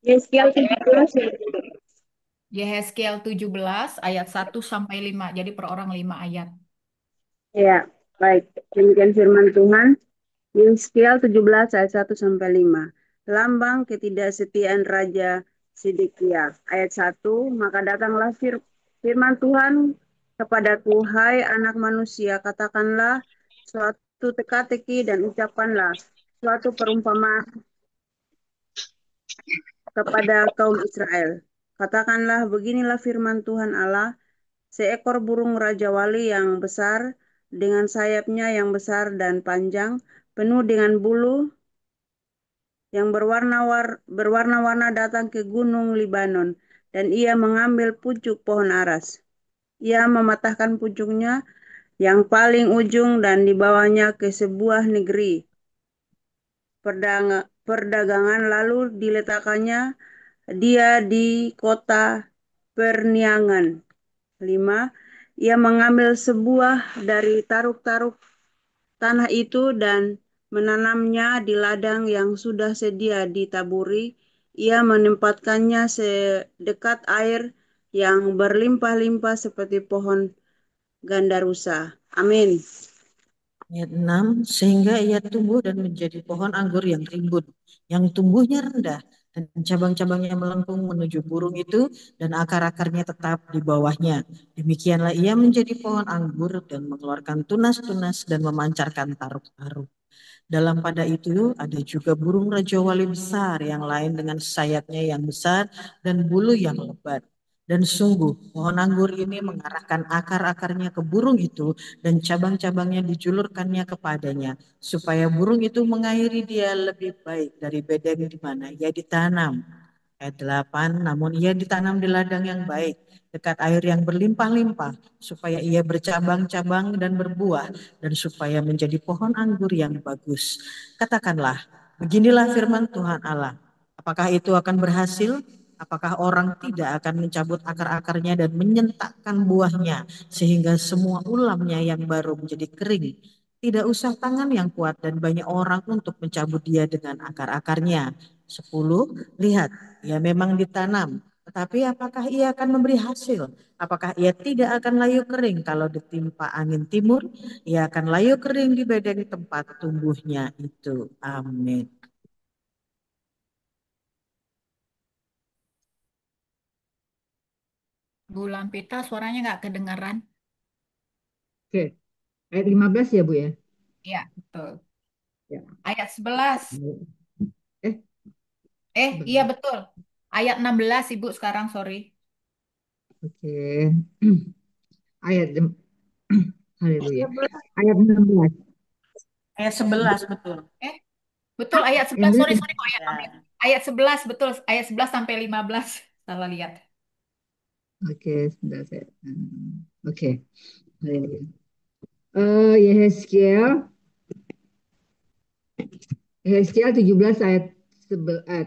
Yeskel 17 ya. Yehezkiel 17 ayat 1 sampai 5. Jadi per orang 5 ayat. Ya, baik. Demikian firman Tuhan. Yeskel 17 ayat 1 sampai 5. Lambang ketidaksetiaan Raja Sedekia. Ayat 1, maka datanglah firman Tuhan kepadaku, hai anak manusia, katakanlah suatu teka-teki dan ucapkanlah suatu perumpamaan kepada kaum Israel. Katakanlah, beginilah firman Tuhan Allah, seekor burung raja wali yang besar, dengan sayapnya yang besar dan panjang, penuh dengan bulu, yang berwarna-warna datang ke gunung Libanon, dan ia mengambil pucuk pohon aras. Ia mematahkan pucuknya yang paling ujung dan dibawanya ke sebuah negeri perdagangan, lalu diletakkannya dia di kota perniagaan. 5. Ia mengambil sebuah dari taruk-taruk tanah itu dan menanamnya di ladang yang sudah sedia ditaburi. Ia menempatkannya sedekat air yang berlimpah-limpah seperti pohon gandarusa. Amin. Ayat 6, sehingga ia tumbuh dan menjadi pohon anggur yang rimbun, yang tumbuhnya rendah, dan cabang-cabangnya melengkung menuju burung itu, dan akar-akarnya tetap di bawahnya. Demikianlah ia menjadi pohon anggur dan mengeluarkan tunas-tunas dan memancarkan taruk-taruk. Dalam pada itu ada juga burung raja wali besar yang lain dengan sayapnya yang besar dan bulu yang lebat. Dan sungguh pohon anggur ini mengarahkan akar-akarnya ke burung itu dan cabang-cabangnya dijulurkannya kepadanya, supaya burung itu mengairi dia lebih baik dari bedeng di mana ia ditanam. Ayat 8, namun ia ditanam di ladang yang baik, dekat air yang berlimpah-limpah, supaya ia bercabang-cabang dan berbuah, dan supaya menjadi pohon anggur yang bagus. Katakanlah, beginilah firman Tuhan Allah. Apakah itu akan berhasil? Apakah orang tidak akan mencabut akar-akarnya dan menyentakkan buahnya, sehingga semua ulamnya yang baru menjadi kering? Tidak usah tangan yang kuat dan banyak orang untuk mencabut dia dengan akar-akarnya. 10, lihat, ia memang ditanam, tetapi apakah ia akan memberi hasil? Apakah ia tidak akan layu kering kalau ditimpa angin timur? Ia akan layu kering di bedeng tempat tumbuhnya itu. Amin. Bu Lampita suaranya nggak kedengaran. Oke, ayat 15 ya Bu ya? Ya, betul. Ya. Ayat 11. Eh, Iya sebentar. betul. Ayat 16 Ibu sekarang, sorry. Oke. Ayat Haleluya. Ayat 16. Ayat 11 betul. Eh, betul ayat Yang 11. benar Sorry, sorry kok ayat 16. Ya. Ayat 11 betul. Ayat 11 sampai 15. Salah lihat. oke, sebentar saya. Oke. Haleluya. Yehezkiel Yehezkiel 17 ayat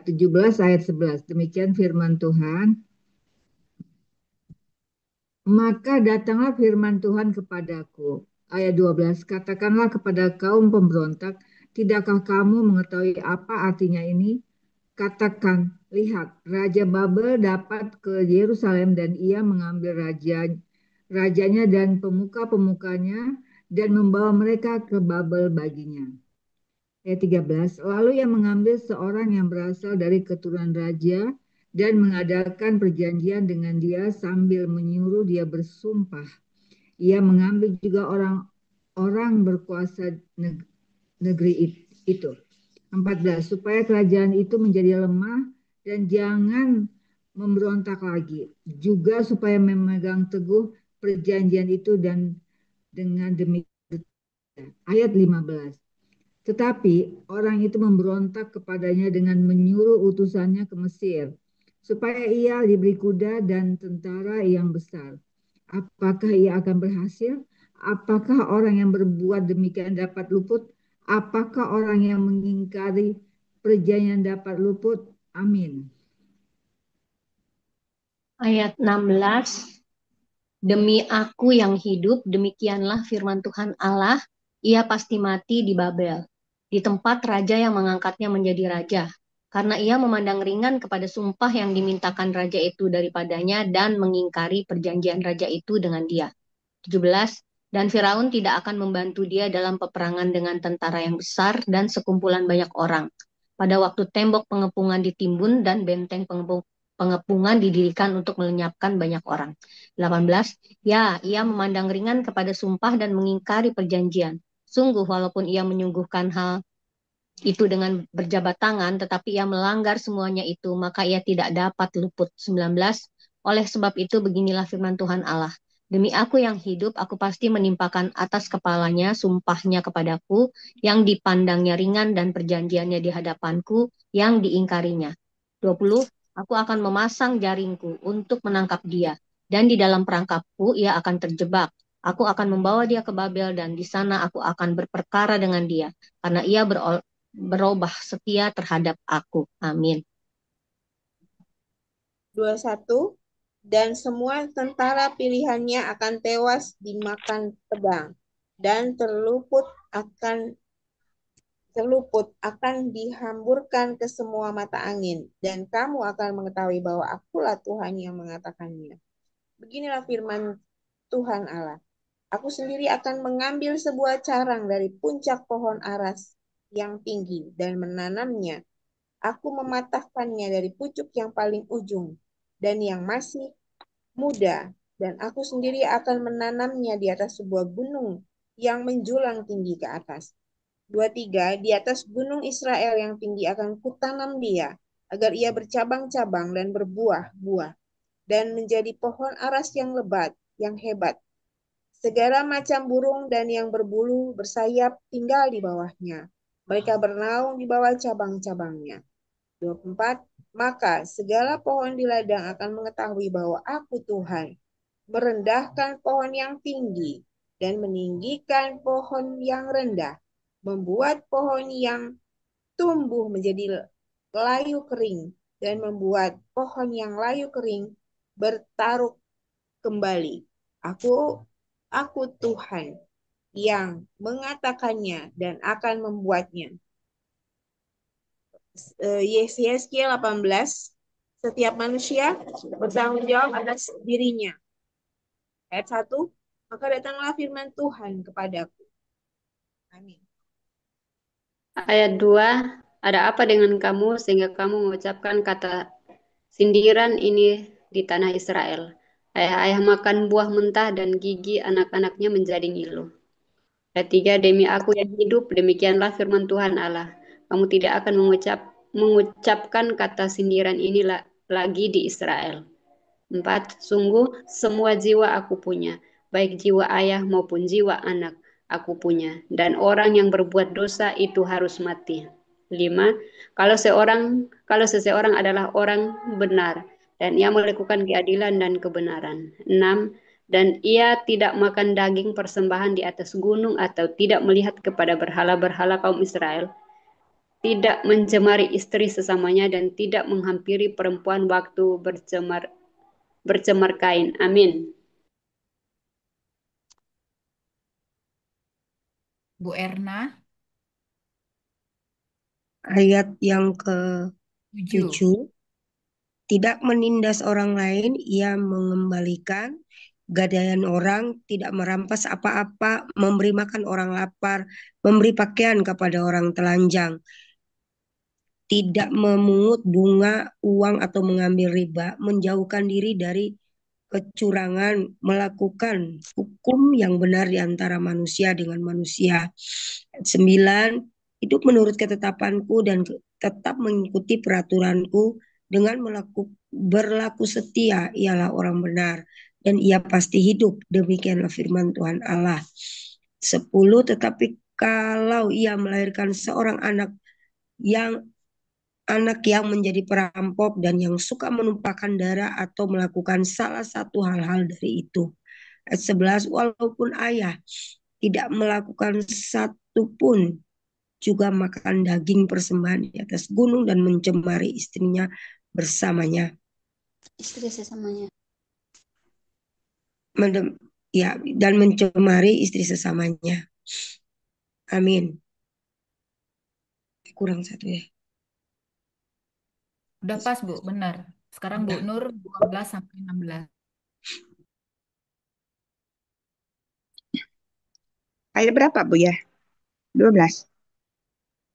17 ayat 11. Demikian firman Tuhan. Maka datanglah firman Tuhan kepadaku. Ayat 12. Katakanlah kepada kaum pemberontak, tidakkah kamu mengetahui apa artinya ini? Katakan, lihat, Raja Babel dapat ke Yerusalem dan ia mengambil rajanya dan pemuka-pemukanya dan membawa mereka ke Babel baginya. Ayat 13. Lalu ia mengambil seorang yang berasal dari keturunan raja dan mengadakan perjanjian dengan dia sambil menyuruh dia bersumpah. Ia mengambil juga orang-orang berkuasa negeri itu. 14. Supaya kerajaan itu menjadi lemah dan jangan memberontak lagi. Juga supaya memegang teguh perjanjian itu dan dengan demikian. Ayat 15. Tetapi orang itu memberontak kepadanya dengan menyuruh utusannya ke Mesir, supaya ia diberi kuda dan tentara yang besar. Apakah ia akan berhasil? Apakah orang yang berbuat demikian dapat luput? Apakah orang yang mengingkari perjanjian dapat luput? Amin. Ayat 16, demi aku yang hidup, demikianlah firman Tuhan Allah, ia pasti mati di Babel, di tempat raja yang mengangkatnya menjadi raja. karena ia memandang ringan kepada sumpah yang dimintakan raja itu daripadanya dan mengingkari perjanjian raja itu dengan dia. 17. Dan Firaun tidak akan membantu dia dalam peperangan dengan tentara yang besar dan sekumpulan banyak orang. Pada waktu tembok pengepungan ditimbun dan benteng pengepungan didirikan untuk melenyapkan banyak orang. 18. Ya, ia memandang ringan kepada sumpah dan mengingkari perjanjian. Sungguh, walaupun ia menyungguhkan hal itu dengan berjabat tangan, tetapi ia melanggar semuanya itu, maka ia tidak dapat luput. 19. Oleh sebab itu, beginilah firman Tuhan Allah. Demi aku yang hidup, aku pasti menimpakan atas kepalanya sumpahnya kepadaku, yang dipandangnya ringan dan perjanjiannya di hadapanku, yang diingkarinya. 20. Aku akan memasang jaringku untuk menangkap dia, dan di dalam perangkapku ia akan terjebak. Aku akan membawa dia ke Babel, dan di sana aku akan berperkara dengan dia, karena ia berubah setia terhadap aku. Amin. 21. Dan semua tentara pilihannya akan tewas dimakan pedang dan terluput akan dihamburkan ke semua mata angin, dan kamu akan mengetahui bahwa akulah Tuhan yang mengatakannya. Beginilah firman Tuhan Allah. Aku sendiri akan mengambil sebuah carang dari puncak pohon aras yang tinggi dan menanamnya. Aku mematahkannya dari pucuk yang paling ujung dan yang masih muda, dan aku sendiri akan menanamnya di atas sebuah gunung yang menjulang tinggi ke atas. 23. Di atas gunung Israel yang tinggi akan kutanam dia, agar ia bercabang-cabang dan berbuah-buah, dan menjadi pohon aras yang lebat, yang hebat. Segala macam burung dan yang berbulu bersayap tinggal di bawahnya. Mereka bernaung di bawah cabang-cabangnya. 24. Maka segala pohon di ladang akan mengetahui bahwa aku Tuhan, merendahkan pohon yang tinggi dan meninggikan pohon yang rendah, membuat pohon yang tumbuh menjadi layu kering dan membuat pohon yang layu kering bertaruk kembali. Aku Tuhan yang mengatakannya dan akan membuatnya. Yeskiel 18. Setiap manusia bertanggung jawab atas dirinya. Ayat 1. Maka datanglah firman Tuhan kepadaku. Amin. Ayat 2. Ada apa dengan kamu sehingga kamu mengucapkan kata sindiran ini di tanah Israel? Ayah-ayah makan buah mentah dan gigi anak-anaknya menjadi ngilu. Ayat 3. Demi aku yang hidup, demikianlah firman Tuhan Allah. Kamu tidak akan mengucapkan kata sindiran ini lagi di Israel. 4. Sungguh semua jiwa aku punya, baik jiwa ayah maupun jiwa anak aku punya, dan orang yang berbuat dosa itu harus mati. 5. Kalau seseorang adalah orang benar, dan ia melakukan keadilan dan kebenaran. 6. Dan ia tidak makan daging persembahan di atas gunung atau tidak melihat kepada berhala-berhala kaum Israel, tidak mencemari istri sesamanya, dan tidak menghampiri perempuan waktu bercemar kain. Amin. Bu Erna, Ayat yang ke-7. 7. Tidak menindas orang lain, ia mengembalikan gadaian orang, tidak merampas apa-apa, memberi makan orang lapar, memberi pakaian kepada orang telanjang, tidak memungut bunga, uang atau mengambil riba, menjauhkan diri dari kecurangan, melakukan hukum yang benar di antara manusia dengan manusia. 9. Hidup menurut ketetapanku dan tetap mengikuti peraturanku dengan berlaku setia, ialah orang benar, dan ia pasti hidup. Demikianlah firman Tuhan Allah. 10. Tetapi kalau ia melahirkan seorang anak yang menjadi perampok dan yang suka menumpahkan darah atau melakukan salah satu hal-hal dari itu. Ayat 11. Walaupun ayah tidak melakukan satu pun, juga makan daging persembahan di atas gunung dan mencemari istrinya bersamanya. Istri sesamanya. Dan mencemari istri sesamanya. Amin. Kurang satu ya. Udah pas, Bu, benar. Sekarang Bu Nur 12 sampai 16. Ayat berapa, Bu ya? 12.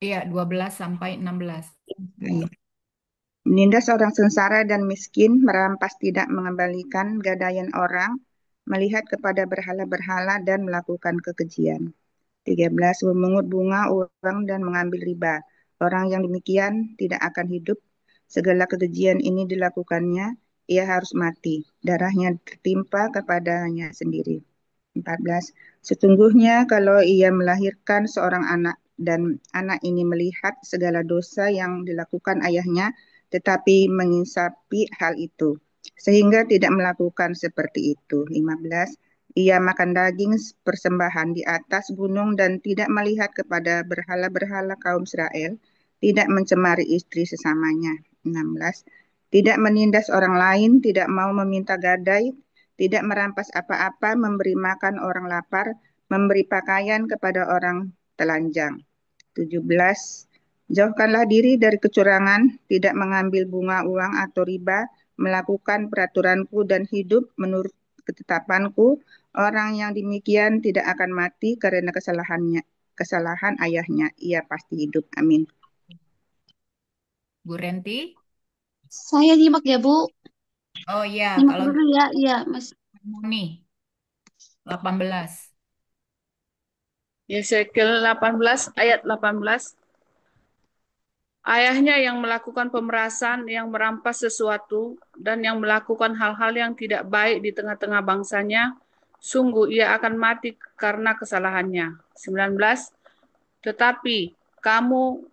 Iya, 12 sampai 16. Ayat. Menindas orang sengsara dan miskin, merampas tidak mengembalikan gadaian orang, melihat kepada berhala-berhala dan melakukan kekejian. 13. Memungut bunga uang dan mengambil riba. Orang yang demikian tidak akan hidup. Segala kekejian ini dilakukannya, ia harus mati. Darahnya tertimpa kepadanya sendiri. 14. Sesungguhnya kalau ia melahirkan seorang anak dan anak ini melihat segala dosa yang dilakukan ayahnya, tetapi mengisapi hal itu, sehingga tidak melakukan seperti itu. 15. Ia makan daging persembahan di atas gunung dan tidak melihat kepada berhala-berhala kaum Israel, tidak mencemari istri sesamanya. 16. Tidak menindas orang lain, tidak mau meminta gadai, tidak merampas apa-apa, memberi makan orang lapar, memberi pakaian kepada orang telanjang. 17. Jauhkanlah diri dari kecurangan, tidak mengambil bunga uang atau riba, melakukan peraturanku dan hidup menurut ketetapanku. Orang yang demikian tidak akan mati karena kesalahan ayahnya. Ia pasti hidup. Amin. Bu Renti? Saya nyimak ya, Bu. Oh iya, Nyimak kalau dulu ya. Iya, Mas. Muni 18. Yesekiel 18 ayat 18. Ayahnya yang melakukan pemerasan, yang merampas sesuatu, dan yang melakukan hal-hal yang tidak baik di tengah-tengah bangsanya, sungguh ia akan mati karena kesalahannya. 19. Tetapi kamu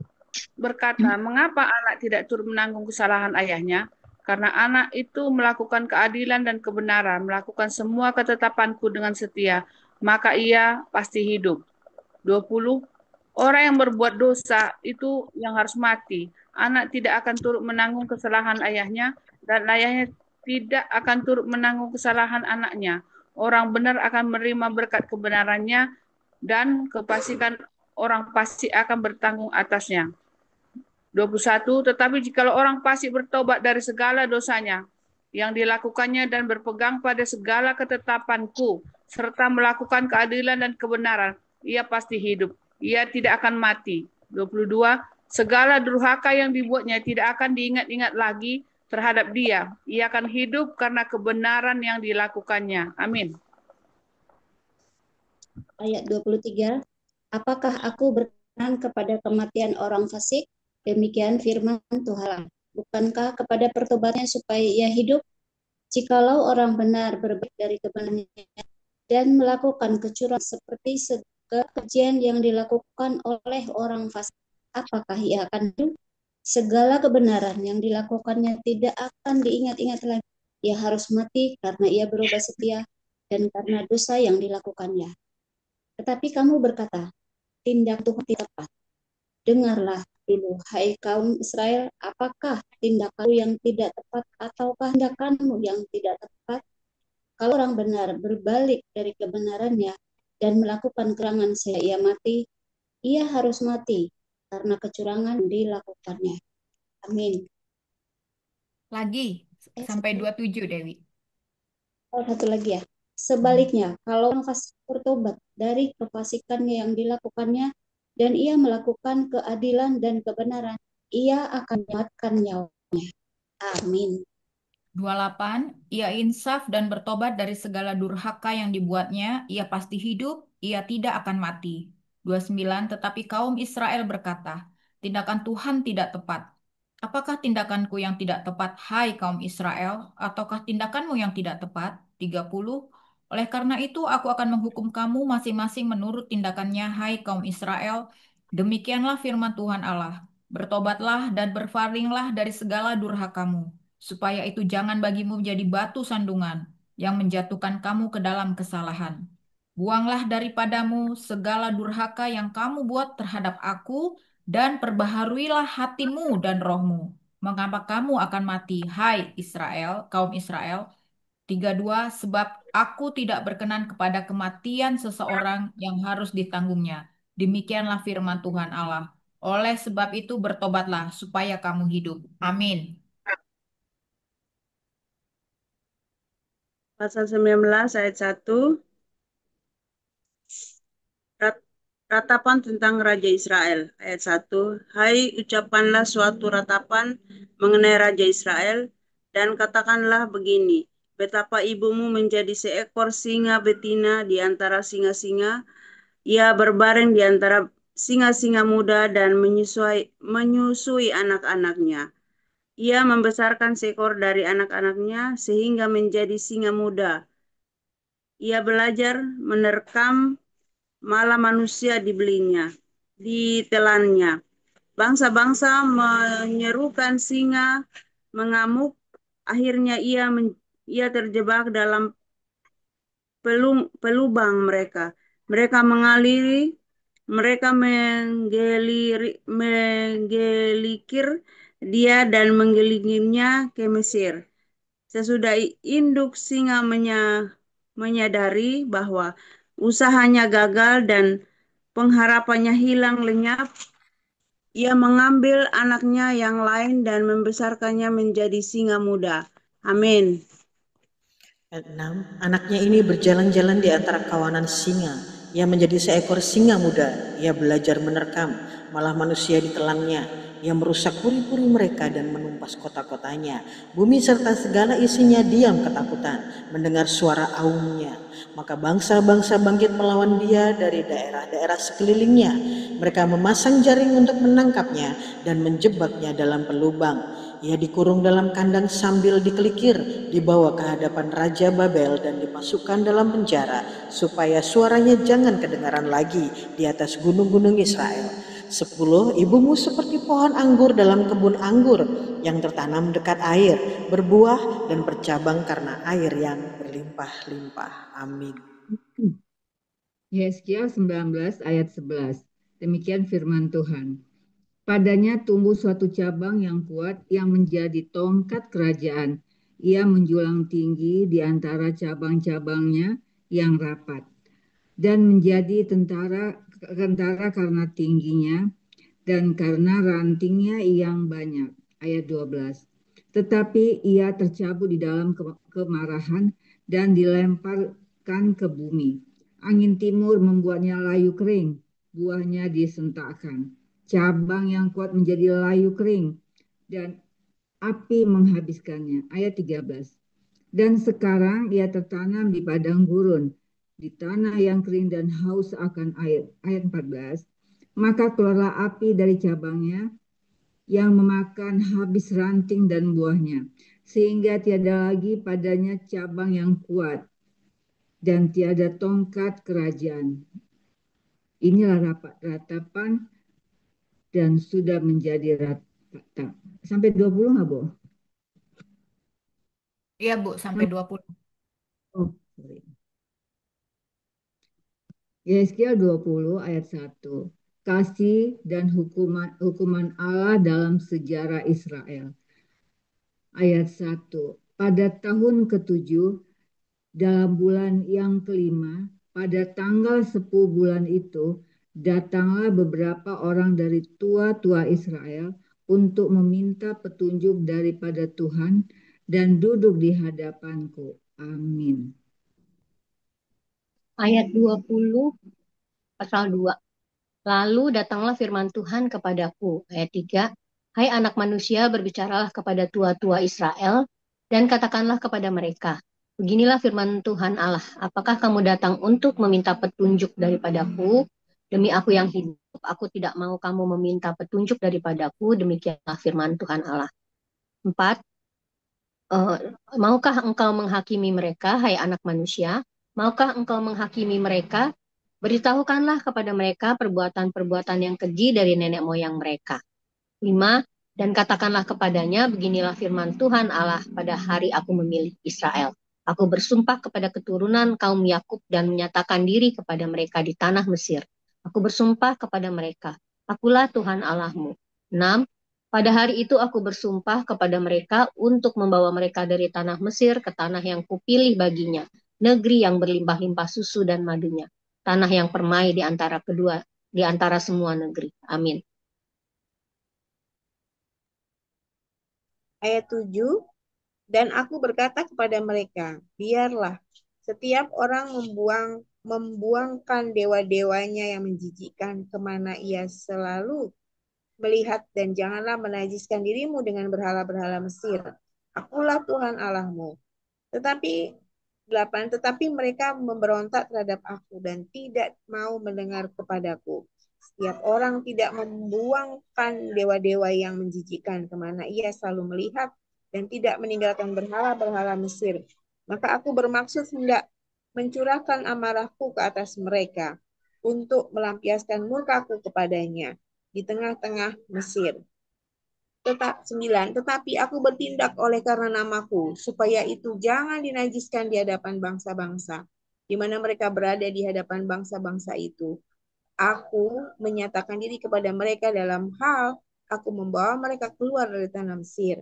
berkata, mengapa anak tidak turut menanggung kesalahan ayahnya? Karena anak itu melakukan keadilan dan kebenaran, melakukan semua ketetapanku dengan setia, maka ia pasti hidup. 20. Orang yang berbuat dosa itu yang harus mati. Anak tidak akan turut menanggung kesalahan ayahnya, dan ayahnya tidak akan turut menanggung kesalahan anaknya. Orang benar akan menerima berkat kebenarannya, dan kepastikan orang pasti akan bertanggung atasnya. 21. Tetapi jikalau orang fasik bertobat dari segala dosanya yang dilakukannya dan berpegang pada segala ketetapanku, serta melakukan keadilan dan kebenaran, ia pasti hidup. Ia tidak akan mati. 22. Segala durhaka yang dibuatnya tidak akan diingat-ingat lagi terhadap dia. Ia akan hidup karena kebenaran yang dilakukannya. Amin. Ayat 23. Apakah aku berkenan kepada kematian orang fasik? Demikian firman Tuhan. Bukankah kepada pertobatannya supaya ia hidup? Jikalau orang benar berbalik dari kebenarannya dan melakukan kecurangan seperti segala kejian yang dilakukan oleh orang fasik, apakah ia akan hidup? Segala kebenaran yang dilakukannya tidak akan diingat-ingat lagi. Ia harus mati karena ia berubah setia dan karena dosa yang dilakukannya. Tetapi kamu berkata, tindak Tuhan tidak tepat. Dengarlah dulu, hai kaum Israel, apakah tindakanmu yang tidak tepat ataukah tindakanmu yang tidak tepat? Kalau orang benar berbalik dari kebenarannya dan melakukan kecurangan sehingga ia mati, ia harus mati karena kecurangan dilakukannya. Amin. Lagi sampai 27, Dewi. Satu lagi ya. Sebaliknya, kalau orang fasik bertobat dari kefasikannya yang dilakukannya dan ia melakukan keadilan dan kebenaran, ia akan menyelamatkan nyawanya. Amin. 28. Ia insaf dan bertobat dari segala durhaka yang dibuatnya, ia pasti hidup, ia tidak akan mati. 29. Tetapi kaum Israel berkata, tindakan Tuhan tidak tepat. Apakah tindakanku yang tidak tepat, hai kaum Israel, ataukah tindakanmu yang tidak tepat? 30. Oleh karena itu, aku akan menghukum kamu masing-masing menurut tindakannya, hai kaum Israel. Demikianlah firman Tuhan Allah. Bertobatlah dan berpalinglah dari segala durhakamu, supaya itu jangan bagimu menjadi batu sandungan yang menjatuhkan kamu ke dalam kesalahan. Buanglah daripadamu segala durhaka yang kamu buat terhadap aku, dan perbaharuilah hatimu dan rohmu. Mengapa kamu akan mati, hai Israel, kaum Israel? 32. Sebab aku tidak berkenan kepada kematian seseorang yang harus ditanggungnya. Demikianlah firman Tuhan Allah. Oleh sebab itu bertobatlah supaya kamu hidup. Amin. Pasal 19 ayat 1. Ratapan tentang Raja Israel. Ayat 1. Hai, ucapkanlah suatu ratapan mengenai Raja Israel, dan katakanlah begini, betapa ibumu menjadi seekor singa betina di antara singa-singa, ia berbaring di antara singa-singa muda dan menyusui anak-anaknya. Ia membesarkan seekor dari anak-anaknya sehingga menjadi singa muda. Ia belajar menerkam malah manusia ditelannya. Bangsa-bangsa menyerukan singa mengamuk, akhirnya ia terjebak dalam pelubang mereka. Mereka menggelikir dia dan menggelingirnya ke Mesir. Sesudah induk singa menyadari bahwa usahanya gagal dan pengharapannya hilang lenyap, ia mengambil anaknya yang lain dan membesarkannya menjadi singa muda. Amin. Ayat 6. Anaknya ini berjalan-jalan di antara kawanan singa. Ia menjadi seekor singa muda. Ia belajar menerkam, malah manusia ditelannya. Ia merusak puri-puri mereka dan menumpas kota-kotanya. Bumi serta segala isinya diam ketakutan mendengar suara aumnya. Maka bangsa-bangsa bangkit melawan dia dari daerah-daerah sekelilingnya. Mereka memasang jaring untuk menangkapnya dan menjebaknya dalam pelubang. Ia dikurung dalam kandang sambil dikelikir, dibawa ke hadapan Raja Babel dan dimasukkan dalam penjara, supaya suaranya jangan kedengaran lagi di atas gunung-gunung Israel. 10. Ibumu seperti pohon anggur dalam kebun anggur yang tertanam dekat air, berbuah dan bercabang karena air yang berlimpah-limpah. Amin. Yesaya 19 ayat 11. Demikian firman Tuhan. Padanya tumbuh suatu cabang yang kuat yang menjadi tongkat kerajaan. Ia menjulang tinggi di antara cabang-cabangnya yang rapat dan menjadi tentara karena tingginya dan karena rantingnya yang banyak. Ayat 12. Tetapi ia tercabut di dalam kemarahan dan dilemparkan ke bumi. Angin timur membuatnya layu kering, buahnya disentakkan. Cabang yang kuat menjadi layu kering dan api menghabiskannya. Ayat 13. Dan sekarang ia tertanam di padang gurun, di tanah yang kering dan haus akan air. Ayat 14. Maka keluarlah api dari cabangnya yang memakan habis ranting dan buahnya, sehingga tiada lagi padanya cabang yang kuat dan tiada tongkat kerajaan. Inilah ratapan dan sudah menjadi ratap. Sampai 20 nggak, Bu? Iya, Bu, sampai 20. Oh, sorry. Yesaya 20 ayat 1. Kasih dan hukuman Allah dalam sejarah Israel. Ayat 1. Pada tahun ke-7, dalam bulan yang kelima, pada tanggal 10 bulan itu, datanglah beberapa orang dari tua-tua Israel untuk meminta petunjuk daripada Tuhan dan duduk di hadapanku. Amin. Ayat 20 pasal 2. Lalu datanglah firman Tuhan kepadaku. Ayat 3. Hai anak manusia, berbicaralah kepada tua-tua Israel dan katakanlah kepada mereka, beginilah firman Tuhan Allah, apakah kamu datang untuk meminta petunjuk daripadaku? Demi aku yang hidup, aku tidak mau kamu meminta petunjuk daripadaku, demikianlah firman Tuhan Allah. 4. Maukah engkau menghakimi mereka, hai anak manusia? Maukah engkau menghakimi mereka? Beritahukanlah kepada mereka perbuatan-perbuatan yang keji dari nenek moyang mereka. 5. Dan katakanlah kepadanya, beginilah firman Tuhan Allah pada hari aku memilih Israel. Aku bersumpah kepada keturunan kaum Yakub dan menyatakan diri kepada mereka di tanah Mesir. Aku bersumpah kepada mereka, akulah Tuhan Allahmu. 6. Pada hari itu aku bersumpah kepada mereka untuk membawa mereka dari tanah Mesir ke tanah yang kupilih baginya, negeri yang berlimpah-limpah susu dan madunya, tanah yang permai di antara semua negeri. Amin. Ayat 7. Dan aku berkata kepada mereka, biarlah setiap orang membuangkan dewa-dewanya yang menjijikkan kemana ia selalu melihat, dan janganlah menajiskan dirimu dengan berhala-berhala Mesir. Akulah Tuhan Allahmu. Tetapi mereka memberontak terhadap aku dan tidak mau mendengar kepadaku. Setiap orang tidak membuangkan dewa-dewa yang menjijikkan kemana ia selalu melihat dan tidak meninggalkan berhala-berhala Mesir. Maka aku bermaksud hendak mencurahkan amarahku ke atas mereka untuk melampiaskan murkaku kepadanya di tengah-tengah Mesir. 9. Tetapi aku bertindak oleh karena namaku, supaya itu jangan dinajiskan di hadapan bangsa-bangsa, di mana mereka berada di hadapan bangsa-bangsa itu. Aku menyatakan diri kepada mereka dalam hal aku membawa mereka keluar dari tanah Mesir.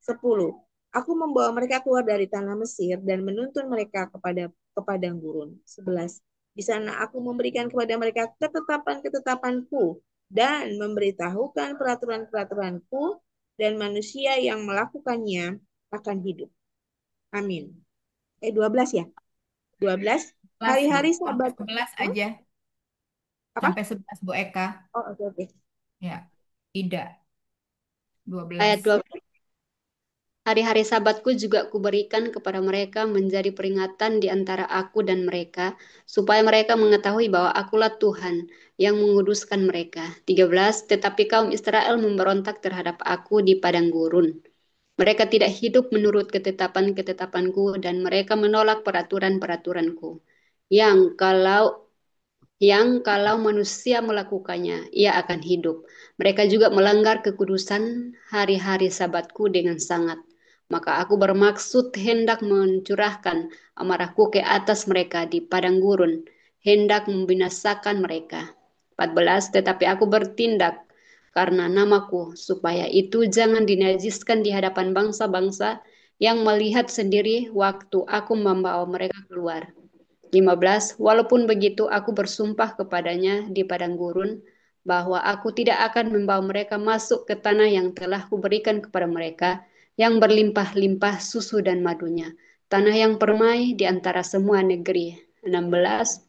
10. Aku membawa mereka keluar dari tanah Mesir dan menuntun mereka ke padang gurun. 11. Di sana aku memberikan kepada mereka ketetapan-ketetapanku dan memberitahukan peraturan-peraturanku, dan manusia yang melakukannya akan hidup. Amin. 12 ya? 12. Hari-hari sampai Sabat. 11 aja. Apa? Sampai 11 Bu Eka. Oh, oke. Ya, Ida. Ayat 12. 12. Hari-hari Sabatku juga kuberikan kepada mereka menjadi peringatan di antara aku dan mereka, supaya mereka mengetahui bahwa akulah Tuhan yang menguduskan mereka. 13. Tetapi kaum Israel memberontak terhadap aku di padang gurun. Mereka tidak hidup menurut ketetapan-ketetapanku dan mereka menolak peraturan-peraturanku. Yang kalau manusia melakukannya, ia akan hidup. Mereka juga melanggar kekudusan hari-hari Sabatku dengan sangat. Maka aku bermaksud hendak mencurahkan amarahku ke atas mereka di padang gurun, hendak membinasakan mereka. 14. Tetapi aku bertindak karena namaku, supaya itu jangan dinajiskan di hadapan bangsa-bangsa yang melihat sendiri waktu aku membawa mereka keluar. 15. Walaupun begitu aku bersumpah kepadanya di padang gurun bahwa aku tidak akan membawa mereka masuk ke tanah yang telah kuberikan kepada mereka, yang berlimpah-limpah susu dan madunya, tanah yang permai di antara semua negeri. 16.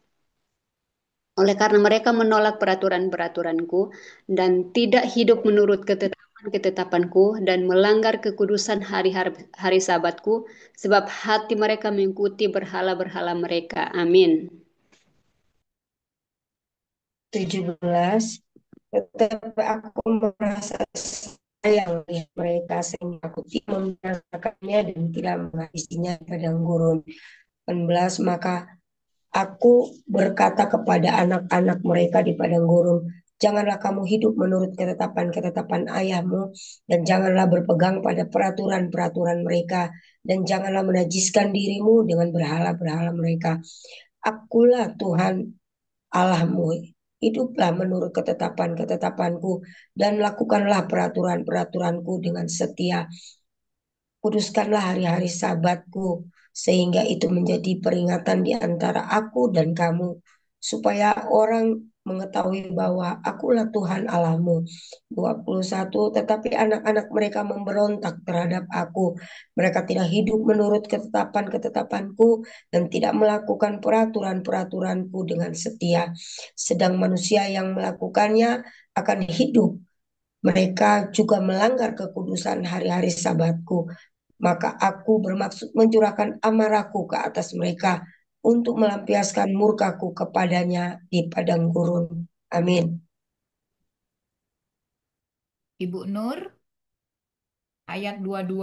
Oleh karena mereka menolak peraturan-peraturanku dan tidak hidup menurut ketetapan-ketetapanku dan melanggar kekudusan hari-hari Sabatku, sebab hati mereka mengikuti berhala-berhala mereka. Amin. 17. Tetapi aku merasa sayang melihat mereka sehingga aku tidak membinasakannya dan tidak menghabisinya di padang gurun. 18. Maka aku berkata kepada anak-anak mereka di padang gurun, janganlah kamu hidup menurut ketetapan-ketetapan ayahmu, dan janganlah berpegang pada peraturan-peraturan mereka, dan janganlah menajiskan dirimu dengan berhala-berhala mereka. Akulah Tuhan Allahmu. Hiduplah menurut ketetapan-ketetapanku dan lakukanlah peraturan-peraturanku dengan setia. Kuduskanlah hari-hari Sabatku sehingga itu menjadi peringatan di antara aku dan kamu, supaya orang mengetahui bahwa akulah Tuhan Allahmu. 21. Tetapi anak-anak mereka memberontak terhadap aku. Mereka tidak hidup menurut ketetapan-ketetapanku dan tidak melakukan peraturan-peraturanku dengan setia. Sedang manusia yang melakukannya akan hidup. Mereka juga melanggar kekudusan hari-hari Sabatku. Maka aku bermaksud mencurahkan amarahku ke atas mereka untuk melampiaskan murkaku kepadanya di padang gurun. Amin. Ibu Nur, ayat 22.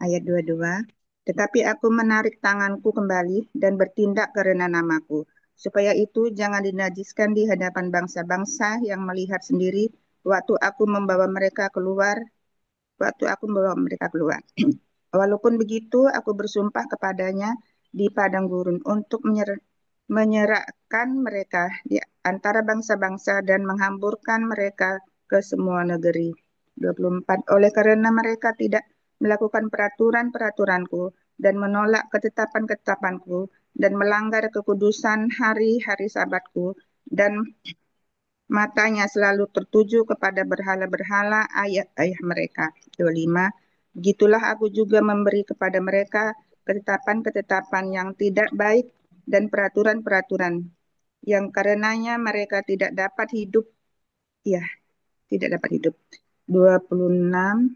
Ayat 22. Tetapi aku menarik tanganku kembali dan bertindak karena namaku, supaya itu jangan dinajiskan di hadapan bangsa-bangsa yang melihat sendiri waktu aku membawa mereka keluar. Walaupun begitu, aku bersumpah kepadanya di padang gurun untuk menyerahkan mereka di antara bangsa-bangsa dan menghamburkan mereka ke semua negeri. 24. Oleh karena mereka tidak melakukan peraturan-peraturanku dan menolak ketetapan-ketetapanku dan melanggar kekudusan hari-hari Sabatku dan matanya selalu tertuju kepada berhala-berhala ayah-ayah mereka. 25. Begitulah aku juga memberi kepada mereka ketetapan-ketetapan yang tidak baik dan peraturan-peraturan yang karenanya mereka tidak dapat hidup. Ya, tidak dapat hidup. 26.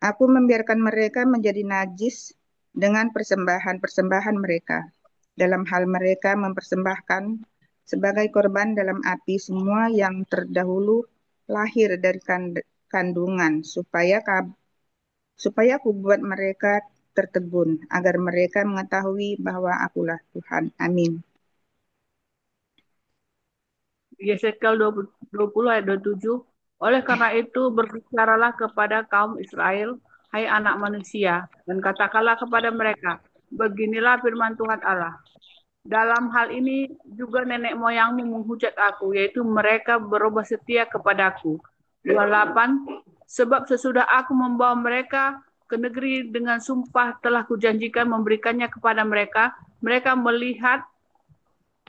Aku membiarkan mereka menjadi najis dengan persembahan-persembahan mereka. Dalam hal mereka mempersembahkan sebagai korban dalam api semua yang terdahulu lahir dari kandungan, supaya aku buat mereka tertegun, agar mereka mengetahui bahwa akulah Tuhan. Amin. Yesekiel 20 ayat 27. Oleh karena itu berbicaralah kepada kaum Israel, hai anak manusia, dan katakanlah kepada mereka, beginilah firman Tuhan Allah. Dalam hal ini juga nenek moyangmu menghujat aku, yaitu mereka berubah setia kepadaku. 28. Sebab sesudah aku membawa mereka ke negeri dengan sumpah telah kujanjikan memberikannya kepada mereka, mereka melihat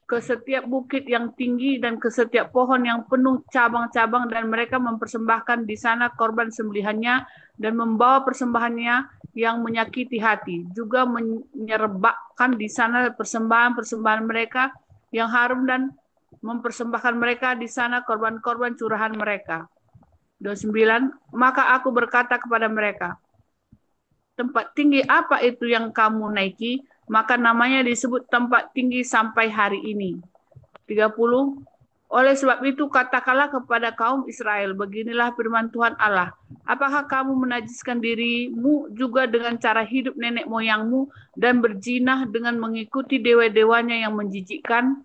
ke setiap bukit yang tinggi dan ke setiap pohon yang penuh cabang-cabang, dan mereka mempersembahkan di sana korban sembelihannya dan membawa persembahannya yang menyakiti hati. Juga menyerbakkan di sana persembahan-persembahan mereka yang harum dan mempersembahkan mereka di sana korban-korban curahan mereka. 29. Maka aku berkata kepada mereka, tempat tinggi apa itu yang kamu naiki? Maka namanya disebut tempat tinggi sampai hari ini. 30. Oleh sebab itu katakanlah kepada kaum Israel, beginilah firman Tuhan Allah. Apakah kamu menajiskan dirimu juga dengan cara hidup nenek moyangmu dan berjinah dengan mengikuti dewa-dewanya yang menjijikkan?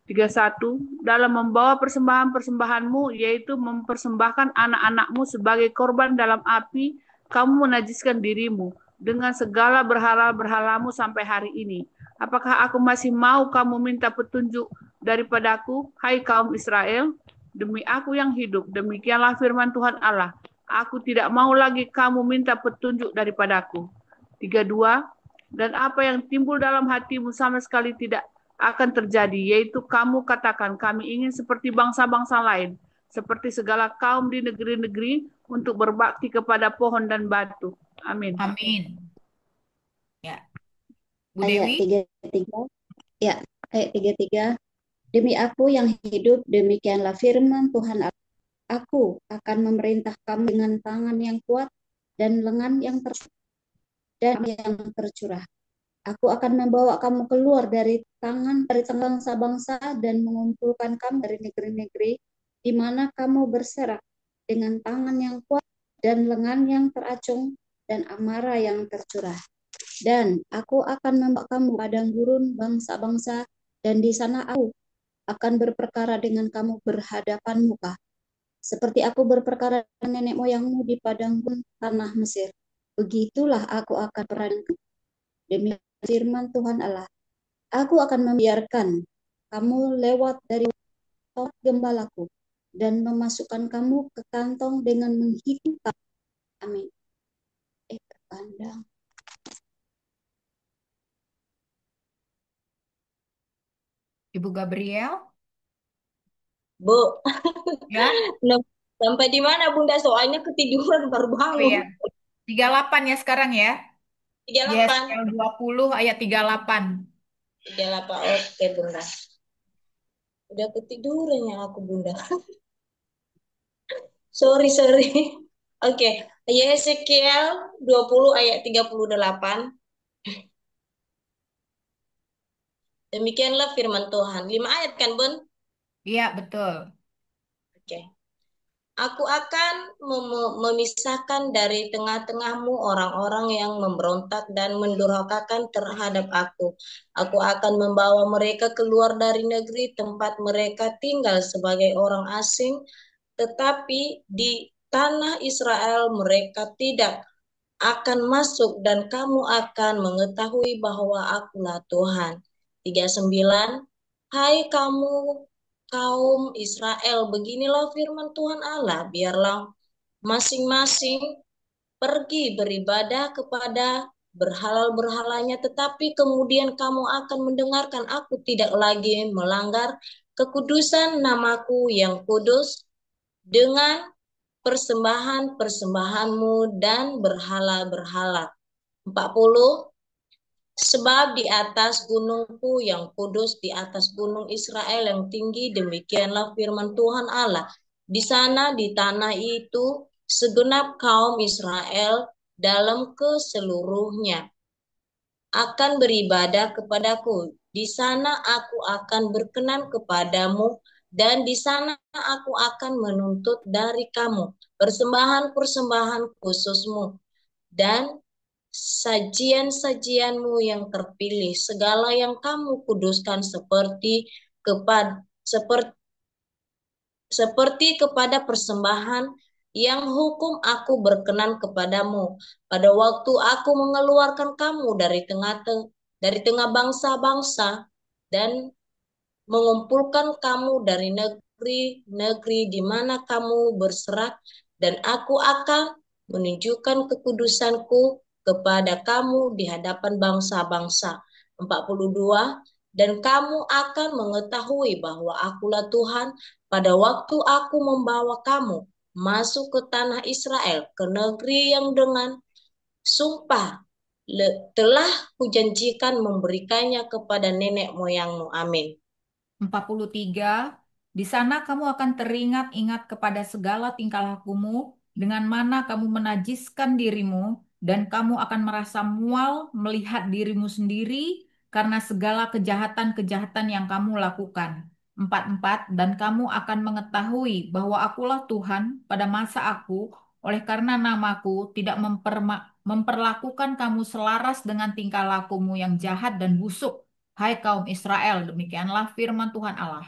31. Dalam membawa persembahan-persembahanmu, yaitu mempersembahkan anak-anakmu sebagai korban dalam api, kamu menajiskan dirimu dengan segala berhala-berhalamu sampai hari ini. Apakah aku masih mau kamu minta petunjuk daripadaku, hai kaum Israel? Demi aku yang hidup, demikianlah firman Tuhan Allah. Aku tidak mau lagi kamu minta petunjuk daripadaku. 32. Dan apa yang timbul dalam hatimu sama sekali tidak akan terjadi, yaitu kamu katakan, kami ingin seperti bangsa-bangsa lain, seperti segala kaum di negeri-negeri, untuk berbakti kepada pohon dan batu. Amin. Amin. Ya, Bu Ayat Dewi. 33. Ya, ayat 33. Demi aku yang hidup, demikianlah firman Tuhan Allah. Aku akan memerintah kamu dengan tangan yang kuat dan lengan yang tercurah. Aku akan membawa kamu keluar dari tengah bangsa-bangsa dan mengumpulkan kamu dari negeri-negeri di mana kamu berserak dengan tangan yang kuat dan lengan yang teracung dan amarah yang tercurah. Dan aku akan membawa kamu padang gurun bangsa-bangsa, dan di sana aku akan berperkara dengan kamu berhadapan muka, seperti aku berperkara dengan nenek moyangmu di padang gurun tanah Mesir. Begitulah aku akan perankan. Demi firman Tuhan Allah, aku akan membiarkan kamu lewat dari tempat gembalaku dan memasukkan kamu ke kantong dengan menghitung kamu. Amin. Kandang. Ibu Gabriel. Bu, Ya. sampai di mana Bunda? Soalnya ketiduran baru Oh bangun. iya. 38 ya sekarang ya. 38. Yes, 20 ayat 38. 38. Oke, Bunda. Udah ketiduran ya aku, Bunda. Sorry. Oke. Yesekiel 20 ayat 38. Demikianlah firman Tuhan. 5 ayat kan, Bun? Iya, betul. Oke. Aku akan memisahkan dari tengah-tengahmu orang-orang yang memberontak dan mendurhakakan terhadap aku. Aku akan membawa mereka keluar dari negeri tempat mereka tinggal sebagai orang asing, tetapi di tanah Israel mereka tidak akan masuk, dan kamu akan mengetahui bahwa akulah Tuhan. 39. Hai kamu kaum Israel, beginilah firman Tuhan Allah, biarlah masing-masing pergi beribadah kepada berhala-berhalanya, tetapi kemudian kamu akan mendengarkan aku tidak lagi melanggar kekudusan namaku yang kudus dengan persembahan-persembahanmu dan berhala-berhala. 40. Sebab di atas gunungku yang kudus, di atas gunung Israel yang tinggi, demikianlah firman Tuhan Allah. Di sana, di tanah itu, segenap kaum Israel dalam keseluruhnya akan beribadah kepadaku. Di sana aku akan berkenan kepadamu, dan di sana aku akan menuntut dari kamu persembahan-persembahan khususmu dan sajian-sajianmu yang terpilih, segala yang kamu kuduskan seperti kepada persembahan yang hukum aku berkenan kepadamu pada waktu aku mengeluarkan kamu dari tengah bangsa-bangsa dan mengumpulkan kamu dari negeri-negeri di mana kamu berserak, dan aku akan menunjukkan kekudusanku kepada kamu di hadapan bangsa-bangsa. 42. Dan kamu akan mengetahui bahwa akulah Tuhan pada waktu aku membawa kamu masuk ke tanah Israel, ke negeri yang dengan sumpah telah kujanjikan memberikannya kepada nenek moyangmu. Amin. 43. Di sana kamu akan teringat-ingat kepada segala tingkah lakumu, dengan mana kamu menajiskan dirimu, dan kamu akan merasa mual melihat dirimu sendiri karena segala kejahatan-kejahatan yang kamu lakukan. 44. Dan kamu akan mengetahui bahwa akulah Tuhan pada masa aku, oleh karena namaku tidak memperlakukan kamu selaras dengan tingkah lakumu yang jahat dan busuk. Hai kaum Israel, demikianlah firman Tuhan Allah.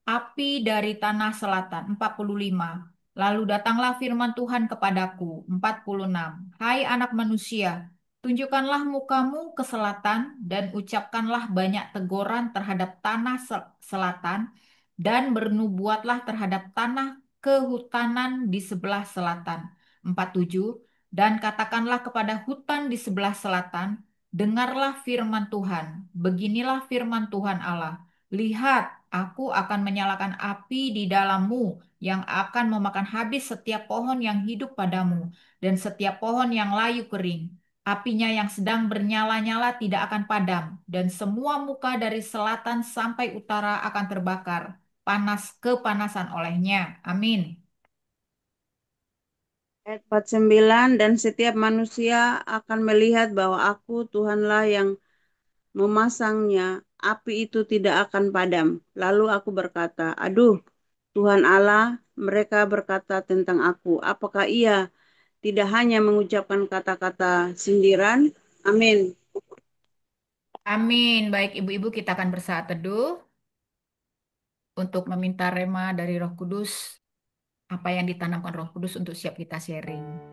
Api dari tanah selatan, 45. Lalu datanglah firman Tuhan kepadaku, 46. Hai anak manusia, tunjukkanlah mukamu ke selatan dan ucapkanlah banyak teguran terhadap tanah selatan dan bernubuatlah terhadap tanah kehutanan di sebelah selatan. 47. Dan katakanlah kepada hutan di sebelah selatan, dengarlah firman Tuhan. Beginilah firman Tuhan Allah. Lihat, aku akan menyalakan api di dalammu yang akan memakan habis setiap pohon yang hidup padamu dan setiap pohon yang layu kering. Apinya yang sedang bernyala-nyala tidak akan padam, dan semua muka dari selatan sampai utara akan terbakar. Panas kepanasan olehnya. Amin. Ayat 49, dan setiap manusia akan melihat bahwa aku Tuhanlah yang memasangnya, api itu tidak akan padam. Lalu aku berkata, aduh, Tuhan Allah, mereka berkata tentang aku, apakah ia tidak hanya mengucapkan kata-kata sindiran? Amin. Amin. Baik ibu-ibu, kita akan bersaat teduh untuk meminta rema dari Roh Kudus, apa yang ditanamkan Roh Kudus untuk siap kita sharing.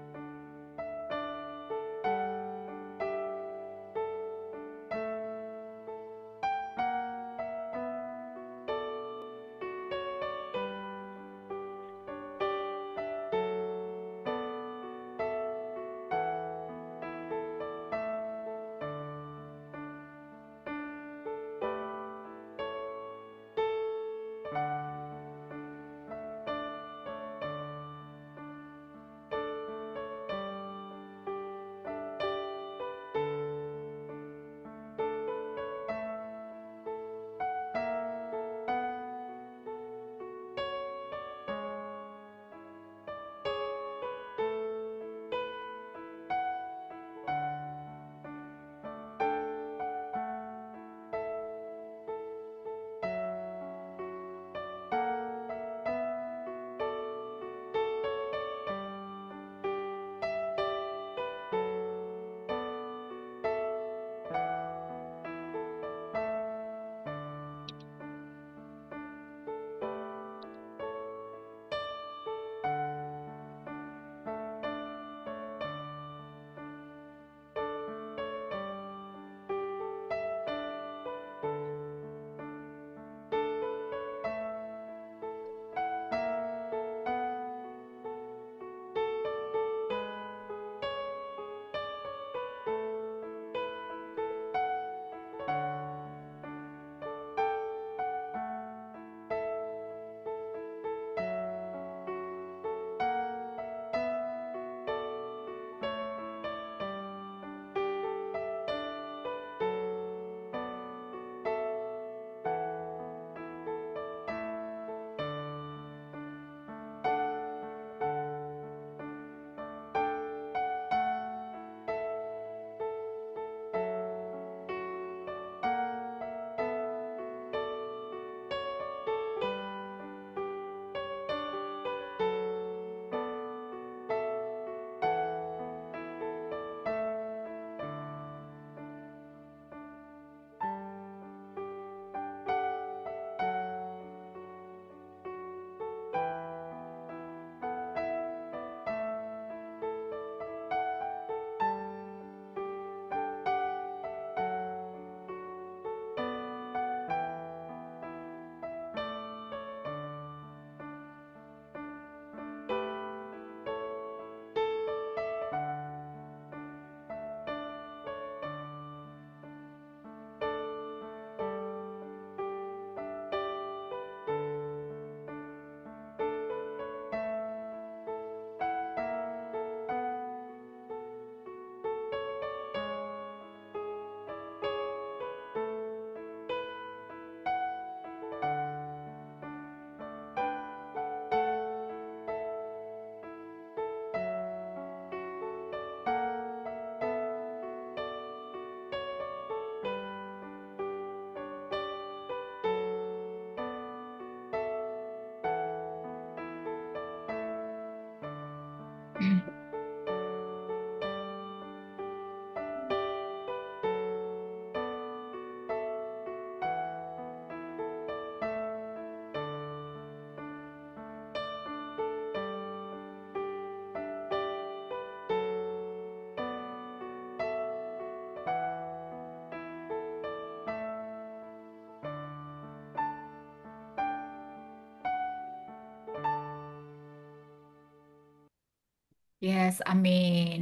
Yes, amin.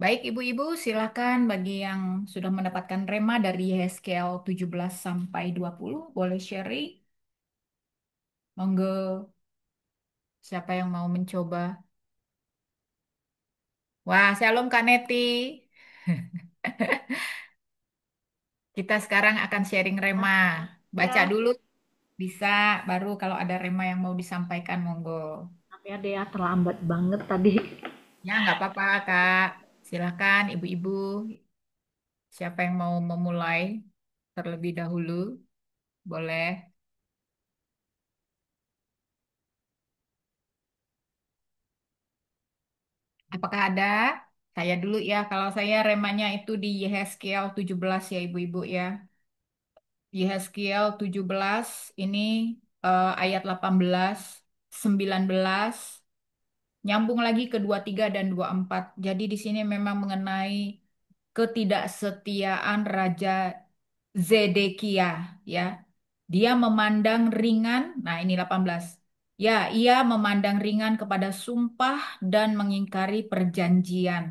Baik, Ibu-ibu, silakan bagi yang sudah mendapatkan rema dari Yehezkiel 17 sampai 20, boleh sharing. Monggo, siapa yang mau mencoba? Wah, shalom Kak Neti. Kita sekarang akan sharing rema. Baca Ya, dulu bisa, baru kalau ada rema yang mau disampaikan, monggo. maaf ya Dea, terlambat banget tadi. Ya, nggak apa-apa, Kak. Silakan, Ibu-ibu. Siapa yang mau memulai terlebih dahulu? Boleh. Apakah ada? Saya dulu ya. Kalau saya remanya itu di Yehezkiel 17 ya, Ibu-ibu ya. Yehezkiel 17 ini ayat 18, 19, nyambung lagi ke 23 dan 24. Jadi di sini memang mengenai ketidaksetiaan Raja Zedekia ya. Dia memandang ringan, nah ini 18. Ya, ia memandang ringan kepada sumpah dan mengingkari perjanjian.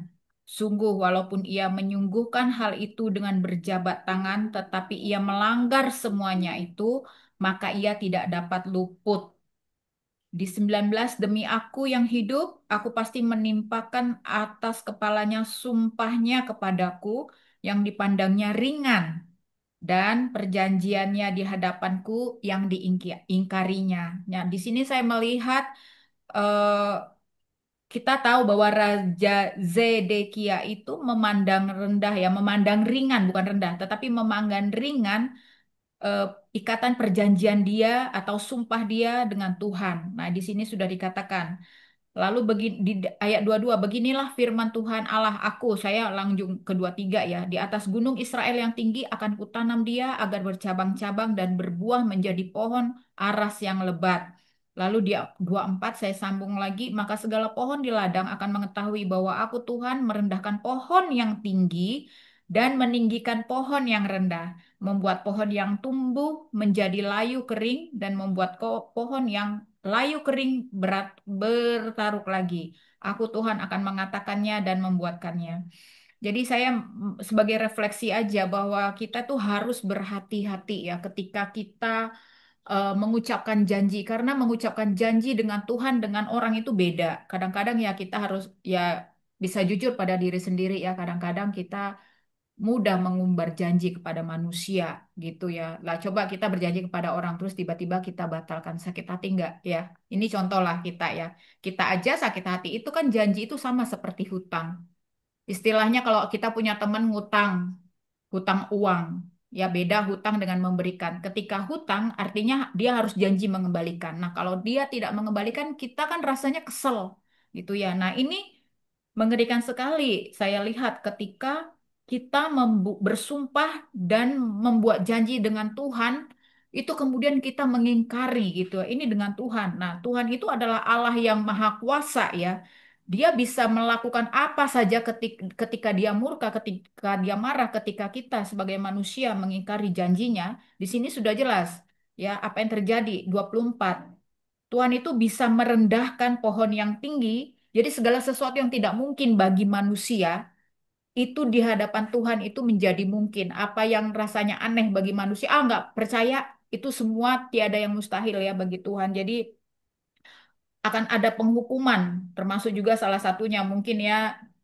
Sungguh, walaupun ia menyungguhkan hal itu dengan berjabat tangan, tetapi ia melanggar semuanya itu, maka ia tidak dapat luput. Di 19, demi aku yang hidup, aku pasti menimpakan atas kepalanya sumpahnya kepadaku yang dipandangnya ringan dan perjanjiannya di hadapanku yang diingkarinya. Nah, di sini saya melihat eh, kita tahu bahwa Raja Zedekia itu memandang rendah ya, memandang ringan bukan rendah, tetapi memandang ringan eh, ikatan perjanjian dia atau sumpah dia dengan Tuhan. Nah, di sini sudah dikatakan. Lalu di ayat 22, beginilah firman Tuhan Allah aku, saya lanjut ke 23 ya. Di atas gunung Israel yang tinggi akan kutanam dia agar bercabang-cabang dan berbuah menjadi pohon aras yang lebat. Lalu di 24 saya sambung lagi, maka segala pohon di ladang akan mengetahui bahwa aku Tuhan merendahkan pohon yang tinggi dan meninggikan pohon yang rendah, membuat pohon yang tumbuh menjadi layu kering dan membuat pohon yang layu kering berat bertaruk lagi. Aku Tuhan akan mengatakannya dan membuatkannya. Jadi saya sebagai refleksi aja bahwa kita tuh harus berhati-hati ya ketika kita mengucapkan janji karena mengucapkan janji dengan Tuhan dengan orang itu beda. Kadang-kadang ya kita harus ya bisa jujur pada diri sendiri ya. Kadang-kadang kita mudah mengumbar janji kepada manusia gitu ya. Lah coba kita berjanji kepada orang terus tiba-tiba kita batalkan, sakit hati enggak ya? Ini contoh lah kita ya. Kita aja sakit hati itu kan janji itu sama seperti hutang. Istilahnya kalau kita punya teman ngutang, hutang uang, ya beda hutang dengan memberikan. Ketika hutang artinya dia harus janji mengembalikan. Nah, kalau dia tidak mengembalikan, kita kan rasanya kesel gitu ya. Nah, ini mengerikan sekali saya lihat ketika kita bersumpah dan membuat janji dengan Tuhan, itu kemudian kita mengingkari gitu. Ini dengan Tuhan. Nah, Tuhan itu adalah Allah yang maha kuasa ya. Dia bisa melakukan apa saja ketika dia murka, ketika dia marah, ketika kita sebagai manusia mengingkari janjinya. Di sini sudah jelas ya apa yang terjadi. 24. Tuhan itu bisa merendahkan pohon yang tinggi. Jadi segala sesuatu yang tidak mungkin bagi manusia itu di hadapan Tuhan itu menjadi mungkin. Apa yang rasanya aneh bagi manusia, nggak percaya, itu semua tiada yang mustahil ya bagi Tuhan. Jadi akan ada penghukuman, termasuk juga salah satunya mungkin ya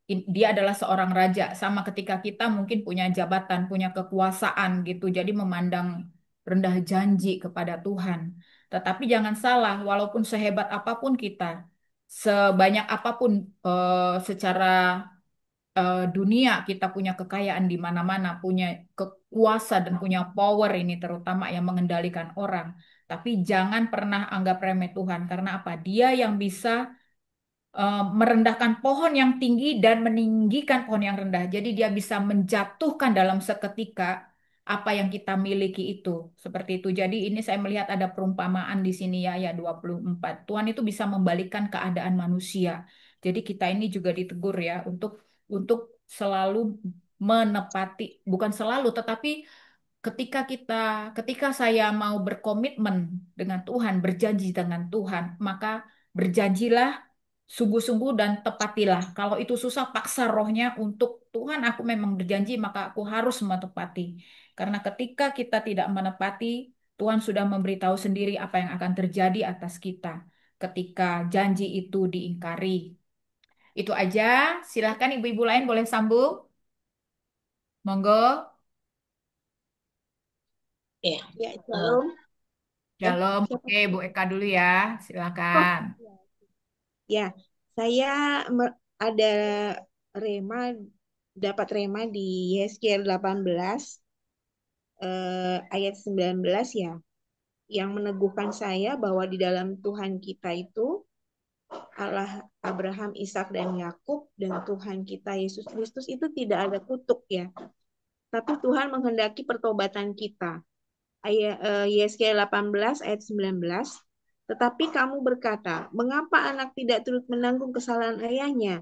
dia adalah seorang raja. Sama ketika kita mungkin punya jabatan, punya kekuasaan gitu, jadi memandang rendah janji kepada Tuhan. Tetapi jangan salah, walaupun sehebat apapun kita, sebanyak apapun secara dunia kita punya kekayaan di mana-mana, punya kekuasaan dan punya power ini terutama yang mengendalikan orang. Tapi jangan pernah anggap remeh Tuhan karena apa? Dia yang bisa merendahkan pohon yang tinggi dan meninggikan pohon yang rendah. Jadi dia bisa menjatuhkan dalam seketika apa yang kita miliki itu. Seperti itu. Jadi ini saya melihat ada perumpamaan di sini ya, ya 24. Tuhan itu bisa membalikkan keadaan manusia. Jadi kita ini juga ditegur ya untuk selalu menepati, bukan selalu, tetapi ketika saya mau berkomitmen dengan Tuhan, berjanji dengan Tuhan, maka berjanjilah Sungguh-sungguh dan tepatilah. Kalau itu susah, paksa rohnya untuk Tuhan, aku memang berjanji, maka aku harus menepati. Karena ketika kita tidak menepati, Tuhan sudah memberitahu sendiri apa yang akan terjadi atas kita ketika janji itu diingkari. Itu aja. Silahkan ibu-ibu lain boleh sambung. Monggo. Ya, Ya, eh, Shalom. Shalom. Siapa? Oke, Bu Eka dulu ya. Oh, Silakan. ya. Saya ada rema, dapat rema di Yesaya 18 ayat 19 ya, yang meneguhkan saya bahwa di dalam Tuhan kita itu Allah Abraham, Ishak dan Yakub, dan Tuhan kita Yesus Kristus itu tidak ada kutuk ya. Tapi Tuhan menghendaki pertobatan kita. Ayat Yesaya 18 ayat 19. Tetapi kamu berkata, mengapa anak tidak turut menanggung kesalahan ayahnya?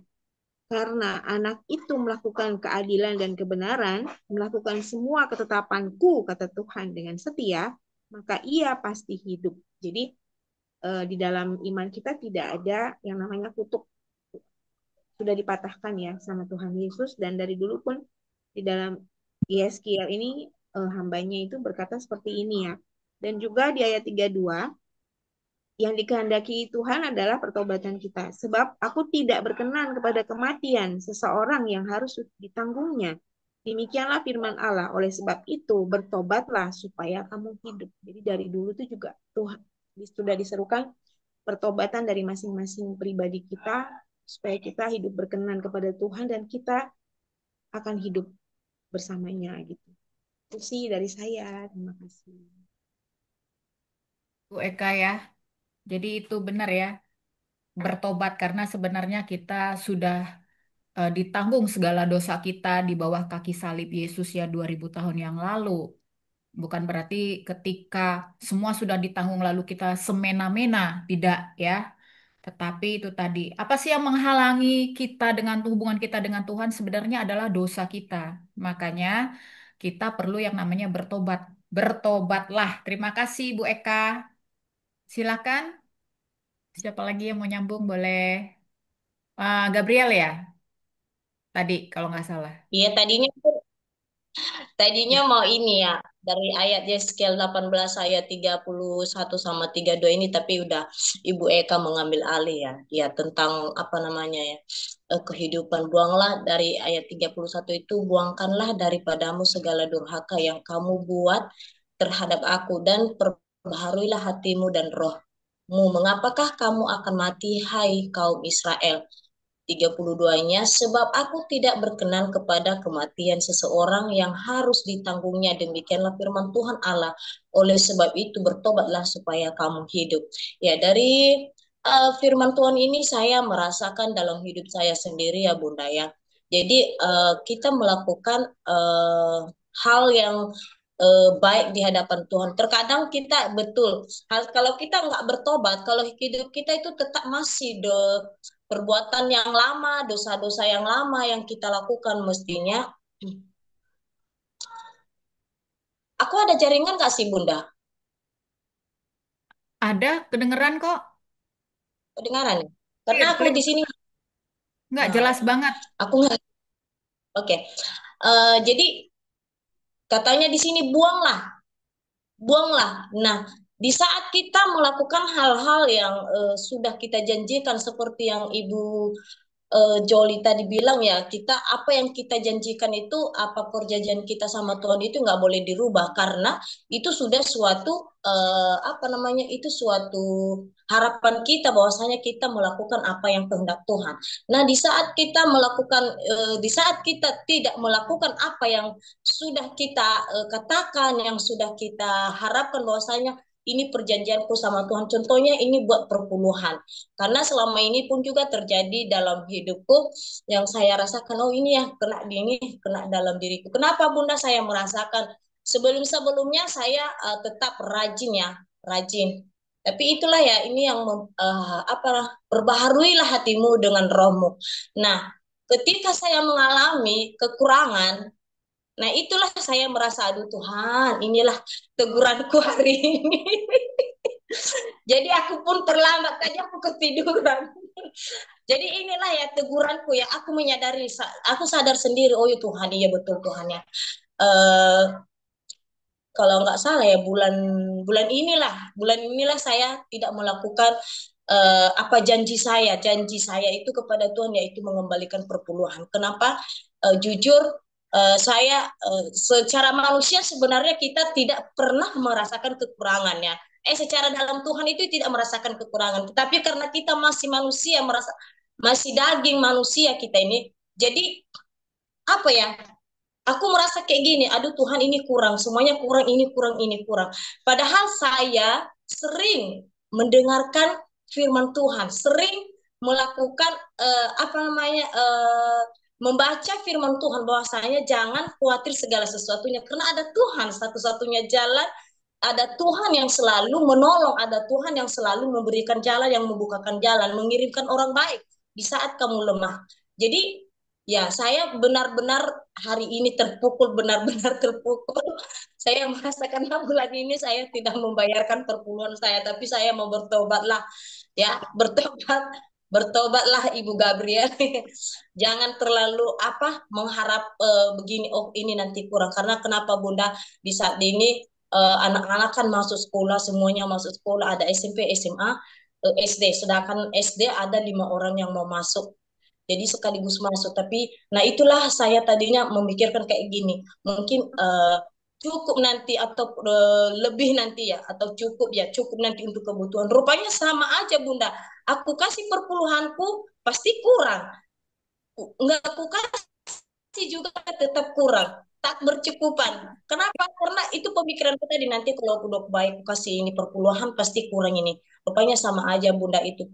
Karena anak itu melakukan keadilan dan kebenaran, melakukan semua ketetapanku, kata Tuhan, dengan setia, maka ia pasti hidup. Jadi di dalam iman kita tidak ada yang namanya kutuk. Sudah dipatahkan ya sama Tuhan Yesus, dan dari dulu pun di dalam Yeskiel ini hambanya itu berkata seperti ini ya. Dan juga di ayat 32, yang dikehendaki Tuhan adalah pertobatan kita. Sebab aku tidak berkenan kepada kematian seseorang yang harus ditanggungnya. Demikianlah firman Allah. Oleh sebab itu, bertobatlah supaya kamu hidup. Jadi dari dulu itu juga Tuhan sudah diserukan pertobatan dari masing-masing pribadi kita, supaya kita hidup berkenan kepada Tuhan dan kita akan hidup bersamanya gitu. Itu sih dari saya. Terima kasih. Bu Eka ya. Jadi itu benar ya. Bertobat karena sebenarnya kita sudah ditanggung segala dosa kita di bawah kaki salib Yesus ya 2000 tahun yang lalu. Bukan berarti ketika semua sudah ditanggung lalu kita semena-mena, tidak ya. Tetapi itu tadi, apa sih yang menghalangi kita dengan hubungan kita dengan Tuhan sebenarnya adalah dosa kita. Makanya kita perlu yang namanya bertobat. Bertobatlah. Terima kasih Bu Eka. Silakan. Siapa lagi yang mau nyambung boleh. Gabriel ya tadi kalau nggak salah. iya tadinya mau ini ya dari ayat Yeskel 18 ayat 31 sama 32 ini, tapi udah Ibu Eka mengambil alih ya. Ya tentang apa namanya ya, kehidupan. Buanglah dari ayat 31 itu, buangkanlah daripadamu segala durhaka yang kamu buat terhadap aku, dan perbaharuilah hatimu dan rohmu. Mengapakah kamu akan mati, hai kaum Israel? 32-nya, sebab aku tidak berkenan kepada kematian seseorang yang harus ditanggungnya. Demikianlah firman Tuhan Allah. Oleh sebab itu bertobatlah supaya kamu hidup. Ya, dari firman Tuhan ini saya merasakan dalam hidup saya sendiri ya Bunda ya. Jadi kita melakukan hal yang baik di hadapan Tuhan. Terkadang kita betul, kalau kita nggak bertobat, kalau hidup kita itu tetap masih perbuatan yang lama, dosa-dosa yang lama yang kita lakukan, mestinya. Aku ada jaringan nggak sih Bunda? Ada kedengeran kok. Kedengaran ya? Karena Clear, aku clear. di sini Nggak jelas banget. aku nggak. Oke. Jadi katanya di sini buanglah, buanglah. Nah, di saat kita melakukan hal-hal yang sudah kita janjikan, seperti yang Ibu Joli tadi bilang ya, kita apa yang kita janjikan itu, apa perjanjian kita sama Tuhan itu nggak boleh dirubah, karena itu sudah suatu apa namanya, itu suatu harapan kita bahwasanya kita melakukan apa yang kehendak Tuhan. Nah, di saat kita melakukan di saat kita tidak melakukan apa yang sudah kita katakan, yang sudah kita harapkan bahwasanya ini perjanjianku sama Tuhan. Contohnya ini buat perpuluhan. Karena selama ini pun juga terjadi dalam hidupku yang saya rasakan, oh ini ya kena di ini, kena dalam diriku. Kenapa Bunda saya merasakan? Sebelum-sebelumnya saya tetap rajin ya, rajin. Tapi itulah ya, ini yang apa, perbaharuilah hatimu dengan rohmu. Nah, ketika saya mengalami kekurangan, nah itulah saya merasa, aduh Tuhan, inilah teguranku hari ini. Jadi aku pun terlambat, tadi aku ketiduran. Jadi inilah ya teguranku ya. Aku menyadari, aku sadar sendiri. Oh ya Tuhan, iya betul Tuhan ya. Eh, Kalau nggak salah ya bulan inilah saya tidak melakukan apa janji saya itu kepada Tuhan yaitu mengembalikan perpuluhan. Kenapa? Jujur saya secara manusia sebenarnya kita tidak pernah merasakan kekurangannya. Secara dalam Tuhan itu tidak merasakan kekurangan, tetapi karena kita masih manusia masih daging manusia kita ini, jadi apa ya? Aku merasa kayak gini, aduh Tuhan ini kurang, semuanya kurang, ini kurang, ini kurang. Padahal saya sering mendengarkan firman Tuhan, sering melakukan apa namanya membaca firman Tuhan bahwasanya jangan khawatir segala sesuatunya karena ada Tuhan satu-satunya jalan, ada Tuhan yang selalu menolong, ada Tuhan yang selalu memberikan jalan, yang membukakan jalan, mengirimkan orang baik di saat kamu lemah. Jadi ya, saya benar-benar hari ini terpukul, benar-benar terpukul. Saya merasakan bulan ini saya tidak membayarkan perpuluhan saya, tapi saya mau bertobatlah, ya, bertobatlah Ibu Gabriel. Jangan terlalu mengharap begini, oh ini nanti kurang. Karena kenapa Bunda di saat ini anak-anak kan masuk sekolah, semuanya masuk sekolah, ada SMP, SMA, SD. Sedangkan SD ada 5 orang yang mau masuk, jadi sekaligus masuk. Tapi nah itulah saya tadinya memikirkan kayak gini, mungkin cukup nanti atau lebih nanti ya, atau cukup nanti untuk kebutuhan. Rupanya sama aja Bunda, aku kasih perpuluhanku pasti kurang, nggak aku kasih juga tetap kurang, tak bercukupan. Kenapa? Karena itu pemikiran kita di nanti kalau aku udah baik kasih ini perpuluhan pasti kurang ini. Rupanya sama aja Bunda itu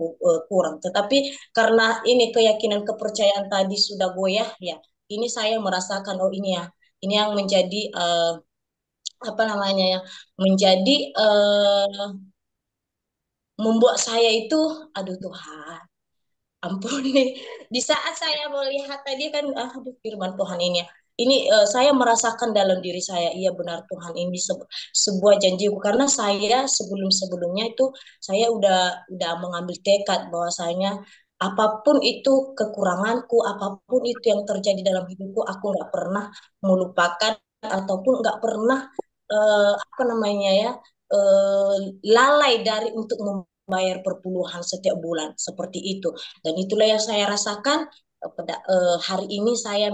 kurang. Tetapi karena ini keyakinan kepercayaan tadi sudah goyah ya, ini saya merasakan oh ini ya, ini yang menjadi apa namanya ya, menjadi membuat saya itu aduh Tuhan ampun nih. Di saat saya melihat tadi kan, aduh firman Tuhan ini ya. Ini saya merasakan dalam diri saya, iya benar Tuhan ini sebuah janjiku. Karena saya sebelum-sebelumnya itu saya udah mengambil tekad bahwasanya apapun itu kekuranganku, apapun itu yang terjadi dalam hidupku, aku nggak pernah melupakan ataupun nggak pernah apa namanya ya eh, lalai dari untuk membayar perpuluhan setiap bulan seperti itu. Dan itulah yang saya rasakan pada hari ini. Saya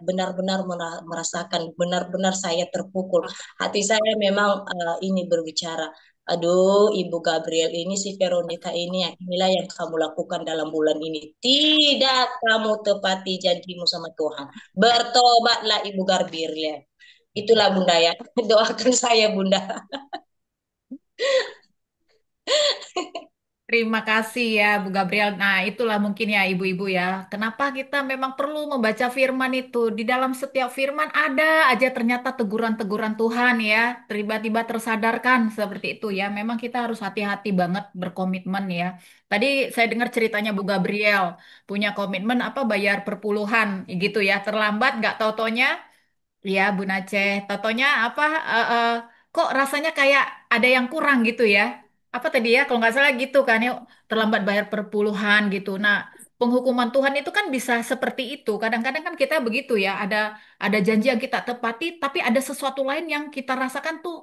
benar-benar merasakan, benar-benar saya terpukul. Hati saya memang ini berbicara, aduh Ibu Gabriel ini si Veronica ini ya, inilah yang kamu lakukan dalam bulan ini. Tidak kamu tepati janjimu sama Tuhan. Bertobatlah Ibu Gabriel ya. Itulah Bunda ya. Doakan saya Bunda. Terima kasih ya Bu Gabriel. Nah, itulah mungkin ya ibu-ibu ya. Kenapa kita memang perlu membaca firman itu. Di dalam setiap firman ada aja ternyata teguran-teguran Tuhan ya. Tiba-tiba tersadarkan seperti itu ya. Memang kita harus hati-hati banget berkomitmen ya. Tadi saya dengar ceritanya Bu Gabriel. Punya komitmen apa bayar perpuluhan gitu ya. Terlambat nggak tau-taunya. Iya, Bu Aceh. Totonya apa? Kok rasanya kayak ada yang kurang gitu ya? Apa tadi ya? Kalau nggak salah gitu kan ya, terlambat bayar perpuluhan gitu. Nah, penghukuman Tuhan itu kan bisa seperti itu. Kadang-kadang kan kita begitu ya. Ada janji yang kita tepati, tapi ada sesuatu lain yang kita rasakan tuh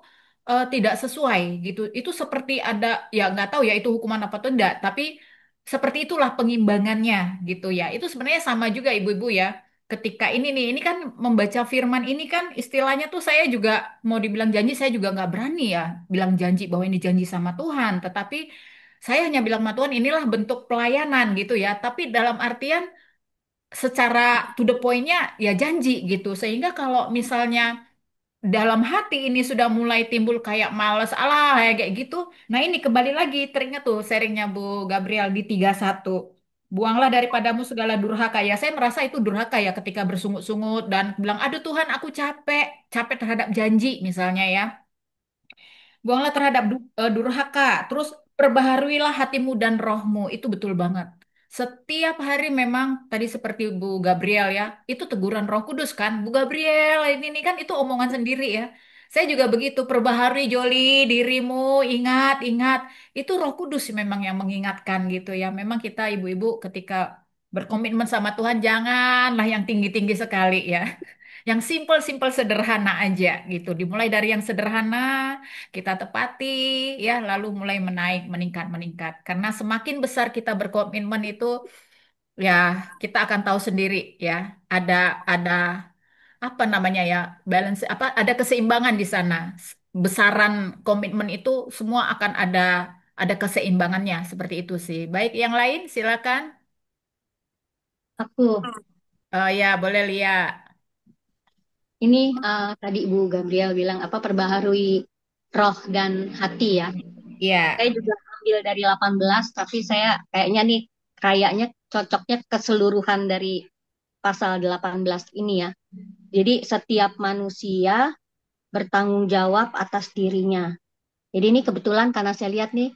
tidak sesuai gitu. Itu seperti ada ya nggak tahu ya itu hukuman apa atau enggak. Tapi seperti itulah pengimbangannya gitu ya. Itu sebenarnya sama juga ibu-ibu ya ketika ini kan membaca firman ini kan istilahnya tuh saya juga mau dibilang janji saya juga nggak berani ya bilang janji bahwa ini janji sama Tuhan tetapi saya hanya bilang sama Tuhan inilah bentuk pelayanan gitu ya tapi dalam artian secara to the point-nya ya janji gitu sehingga kalau misalnya dalam hati ini sudah mulai timbul kayak males alah kayak gitu. Nah ini kembali lagi teringat tuh sharingnya Bu Gabriel di 31. Buanglah daripadamu segala durhaka. Ya saya merasa itu durhaka ya ketika bersungut-sungut dan bilang aduh Tuhan aku capek. Capek terhadap janji misalnya ya. Buanglah terhadap durhaka. Terus perbaharuilah hatimu dan rohmu. Itu betul banget. Setiap hari memang tadi seperti Bu Gabriel ya, itu teguran Roh Kudus kan. Bu Gabriel ini kan itu omongan sendiri ya. Saya juga begitu, perbaharui Joli dirimu, ingat, ingat. Itu Roh Kudus sih memang yang mengingatkan gitu ya. Memang kita ibu-ibu ketika berkomitmen sama Tuhan, janganlah yang tinggi-tinggi sekali ya. Yang simpel-simpel sederhana aja gitu. Dimulai dari yang sederhana, kita tepati ya, lalu mulai menaik, meningkat, meningkat. Karena semakin besar kita berkomitmen itu, ya kita akan tahu sendiri ya, ada ada apa namanya ya, balance apa, ada keseimbangan di sana. Besaran komitmen itu semua akan ada keseimbangannya, seperti itu sih. Baik, yang lain silakan. Aku Ya boleh lihat. ini tadi Ibu Gabriel bilang apa perbaharui roh dan hati ya. Saya Ya. juga ambil dari 18 tapi saya kayaknya cocoknya keseluruhan dari pasal 18 ini ya. Jadi setiap manusia bertanggung jawab atas dirinya. Jadi ini kebetulan karena saya lihat nih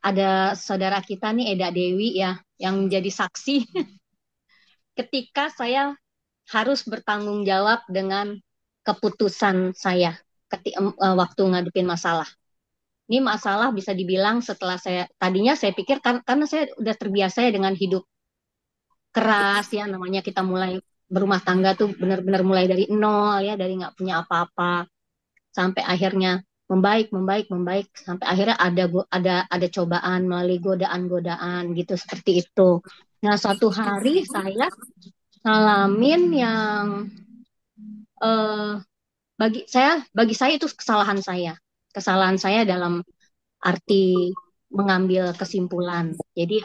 ada saudara kita nih Eda Dewi ya yang menjadi saksi ketika saya harus bertanggung jawab dengan keputusan saya waktu ngadepin masalah. Ini masalah bisa dibilang setelah tadinya saya pikir karena saya udah terbiasa ya dengan hidup keras ya, namanya kita mulai berumah tangga tuh benar-benar mulai dari nol ya, dari nggak punya apa-apa sampai akhirnya membaik, membaik, membaik sampai akhirnya ada cobaan melalui godaan-godaan gitu seperti itu. Nah, suatu hari saya ngalamin yang eh, bagi saya itu kesalahan saya dalam arti mengambil kesimpulan. Jadi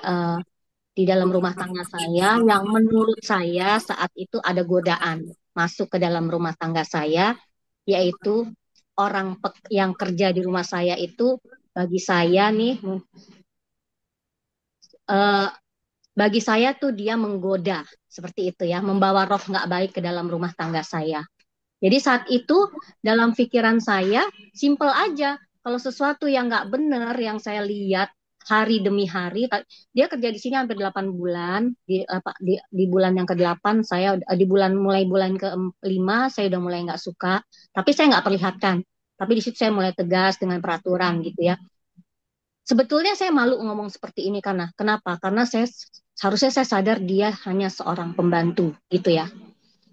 di dalam rumah tangga saya yang menurut saya saat itu ada godaan masuk ke dalam rumah tangga saya, yaitu yang kerja di rumah saya itu bagi saya nih eh, bagi saya tuh dia menggoda seperti itu ya, membawa roh nggak baik ke dalam rumah tangga saya. Jadi saat itu dalam pikiran saya simple aja. Kalau sesuatu yang nggak benar yang saya lihat hari demi hari, dia kerja di sini hampir 8 bulan, di bulan yang ke-8 saya mulai bulan ke-5 saya udah mulai nggak suka, tapi saya nggak perlihatkan. Tapi di situ saya mulai tegas dengan peraturan gitu ya. Sebetulnya saya malu ngomong seperti ini karena kenapa? Karena harusnya saya sadar dia hanya seorang pembantu gitu ya.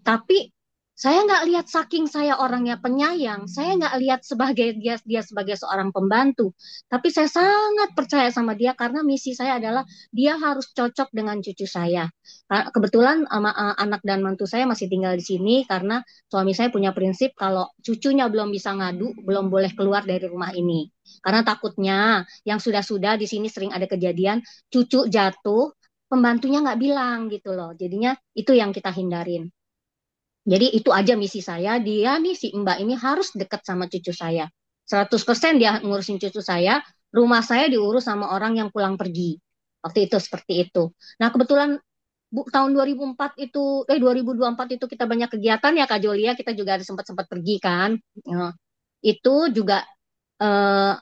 Tapi saya nggak lihat saking saya orangnya penyayang, saya nggak lihat sebagai dia sebagai seorang pembantu. Tapi saya sangat percaya sama dia karena misi saya adalah dia harus cocok dengan cucu saya. Kebetulan anak dan mantu saya masih tinggal di sini karena suami saya punya prinsip kalau cucunya belum bisa ngadu, belum boleh keluar dari rumah ini. Karena takutnya yang sudah-sudah di sini sering ada kejadian cucu jatuh, pembantunya nggak bilang gitu loh. Jadinya itu yang kita hindarin. Jadi itu aja misi saya, dia nih si Mbak ini harus dekat sama cucu saya. 100% dia ngurusin cucu saya, rumah saya diurus sama orang yang pulang pergi. Waktu itu seperti itu. Nah, kebetulan tahun 2004 itu 2024 itu kita banyak kegiatan ya Kak Jolia, kita juga ada sempat-sempat pergi kan. Nah, itu juga eh,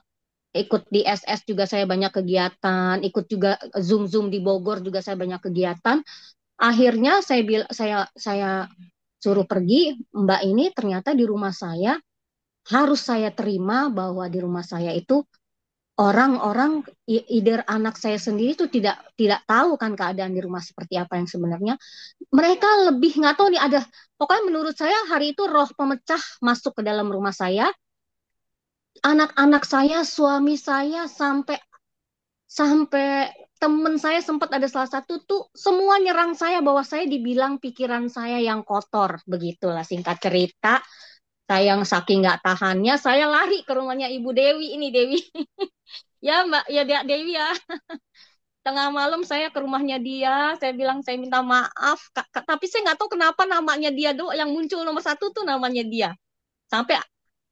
ikut di SS juga saya banyak kegiatan, ikut juga Zoom di Bogor juga saya banyak kegiatan. Akhirnya saya suruh pergi, Mbak ini ternyata di rumah saya harus saya terima bahwa di rumah saya itu orang-orang either anak saya sendiri itu tidak tahu kan keadaan di rumah seperti apa yang sebenarnya. Mereka lebih nggak tahu nih ada, pokoknya menurut saya hari itu roh pemecah masuk ke dalam rumah saya. Anak-anak saya, suami saya sampai sampai temen saya sempat ada salah satu tuh semua nyerang saya bahwa saya dibilang pikiran saya yang kotor, begitulah singkat cerita. Saya yang saking nggak tahannya saya lari ke rumahnya Ibu Dewi ini Dewi. Ya Mbak ya Dewi ya, tengah malam saya ke rumahnya dia, saya bilang saya minta maaf tapi saya nggak tahu kenapa namanya dia doang yang muncul nomor satu tuh namanya dia. Sampai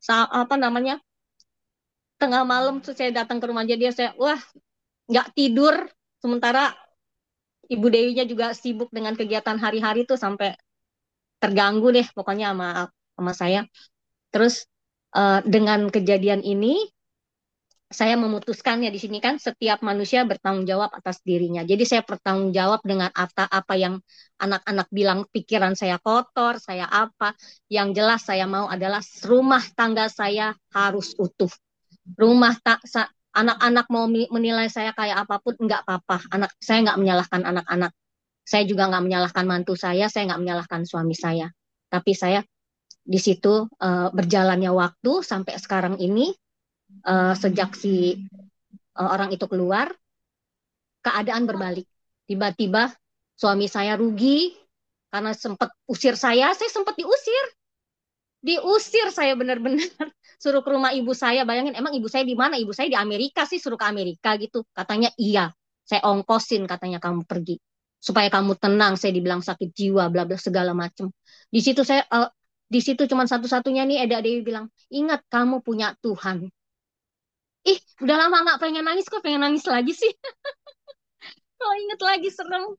apa namanya, tengah malam tuh saya datang ke rumahnya dia, saya wah nggak tidur, sementara Ibu Dewinya juga sibuk dengan kegiatan hari-hari tuh sampai terganggu deh pokoknya sama saya. Terus dengan kejadian ini saya memutuskannya di sini kan setiap manusia bertanggung jawab atas dirinya. Jadi saya bertanggung jawab dengan apa yang anak-anak bilang pikiran saya kotor, saya apa. Yang jelas saya mau adalah rumah tangga saya harus utuh. Anak-anak mau menilai saya kayak apapun nggak apa-apa. Saya nggak menyalahkan anak-anak. Saya juga nggak menyalahkan mantu saya nggak menyalahkan suami saya. Tapi saya di situ berjalannya waktu sampai sekarang ini sejak si orang itu keluar, keadaan berbalik. Tiba-tiba suami saya rugi karena sempat usir saya sempat diusir. Diusir saya benar-benar suruh ke rumah ibu saya. Bayangin, emang ibu saya di mana? Ibu saya di Amerika sih, suruh ke Amerika gitu. Katanya iya, saya ongkosin katanya kamu pergi. Supaya kamu tenang, saya dibilang sakit jiwa, bla bla segala macem. Di situ di situ cuma satu-satunya nih Eda Dewi bilang, ingat kamu punya Tuhan. Ih, udah lama nggak pengen nangis, kok pengen nangis lagi sih. Kalau inget lagi serem.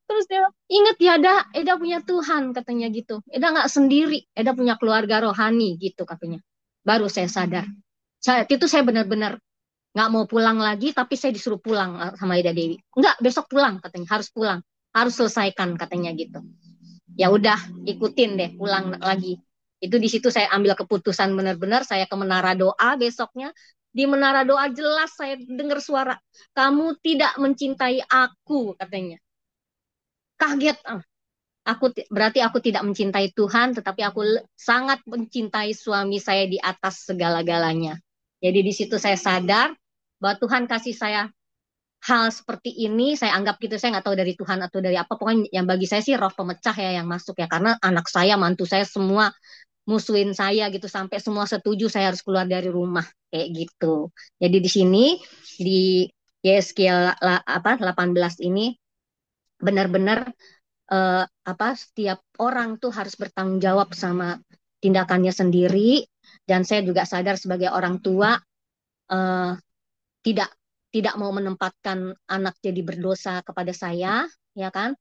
Terus dia inget ya, Eda punya Tuhan katanya gitu. Eda nggak sendiri, Eda punya keluarga rohani gitu katanya. Baru saya sadar. Saat itu saya benar-benar nggak mau pulang lagi, tapi saya disuruh pulang sama Eda Dewi. Nggak, besok pulang katanya, harus pulang, harus selesaikan katanya gitu. Ya udah, ikutin deh, pulang lagi. Itu di situ saya ambil keputusan benar-benar, saya ke Menara Doa besoknya. Di Menara Doa jelas saya dengar suara, kamu tidak mencintai aku katanya. Kaget, berarti aku tidak mencintai Tuhan, tetapi aku sangat mencintai suami saya di atas segala-galanya. Jadi di situ saya sadar bahwa Tuhan kasih saya hal seperti ini, saya anggap gitu, saya nggak tahu dari Tuhan atau dari apa, pokoknya yang bagi saya sih roh pemecah ya yang masuk ya, karena anak saya, mantu saya semua musuhin saya gitu, sampai semua setuju saya harus keluar dari rumah kayak gitu. Jadi di sini di Yeskiel 18 ini benar-benar setiap orang tuh harus bertanggung jawab sama tindakannya sendiri, dan saya juga sadar sebagai orang tua eh, tidak tidak mau menempatkan anak jadi berdosa kepada saya, ya kan?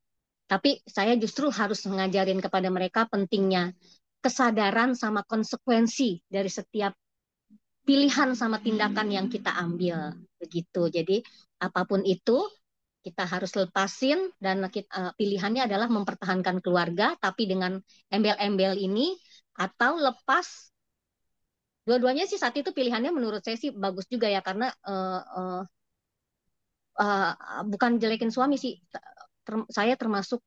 Tapi saya justru harus mengajarin kepada mereka pentingnya kesadaran sama konsekuensi dari setiap pilihan sama tindakan yang kita ambil, begitu. Jadi apapun itu kita harus lepasin, dan pilihannya adalah mempertahankan keluarga tapi dengan embel-embel ini, atau lepas. Dua-duanya sih saat itu pilihannya menurut saya sih bagus juga ya, karena bukan jelekin suami sih, saya termasuk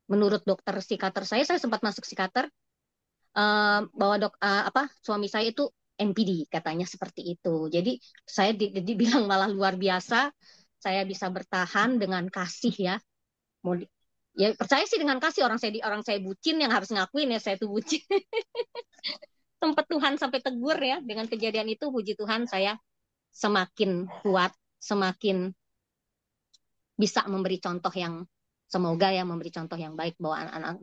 menurut dokter psikiater saya sempat masuk psikiater, bahwa suami saya itu NPD katanya seperti itu. Jadi saya dibilang malah luar biasa, saya bisa bertahan dengan kasih ya. Ya percaya sih dengan kasih, orang saya bucin yang harus ngakuin ya saya tuh bucin. Tempat Tuhan sampai tegur ya, dengan kejadian itu puji Tuhan saya semakin kuat, semakin bisa memberi contoh yang, semoga ya memberi contoh yang baik, bahwa anak-anak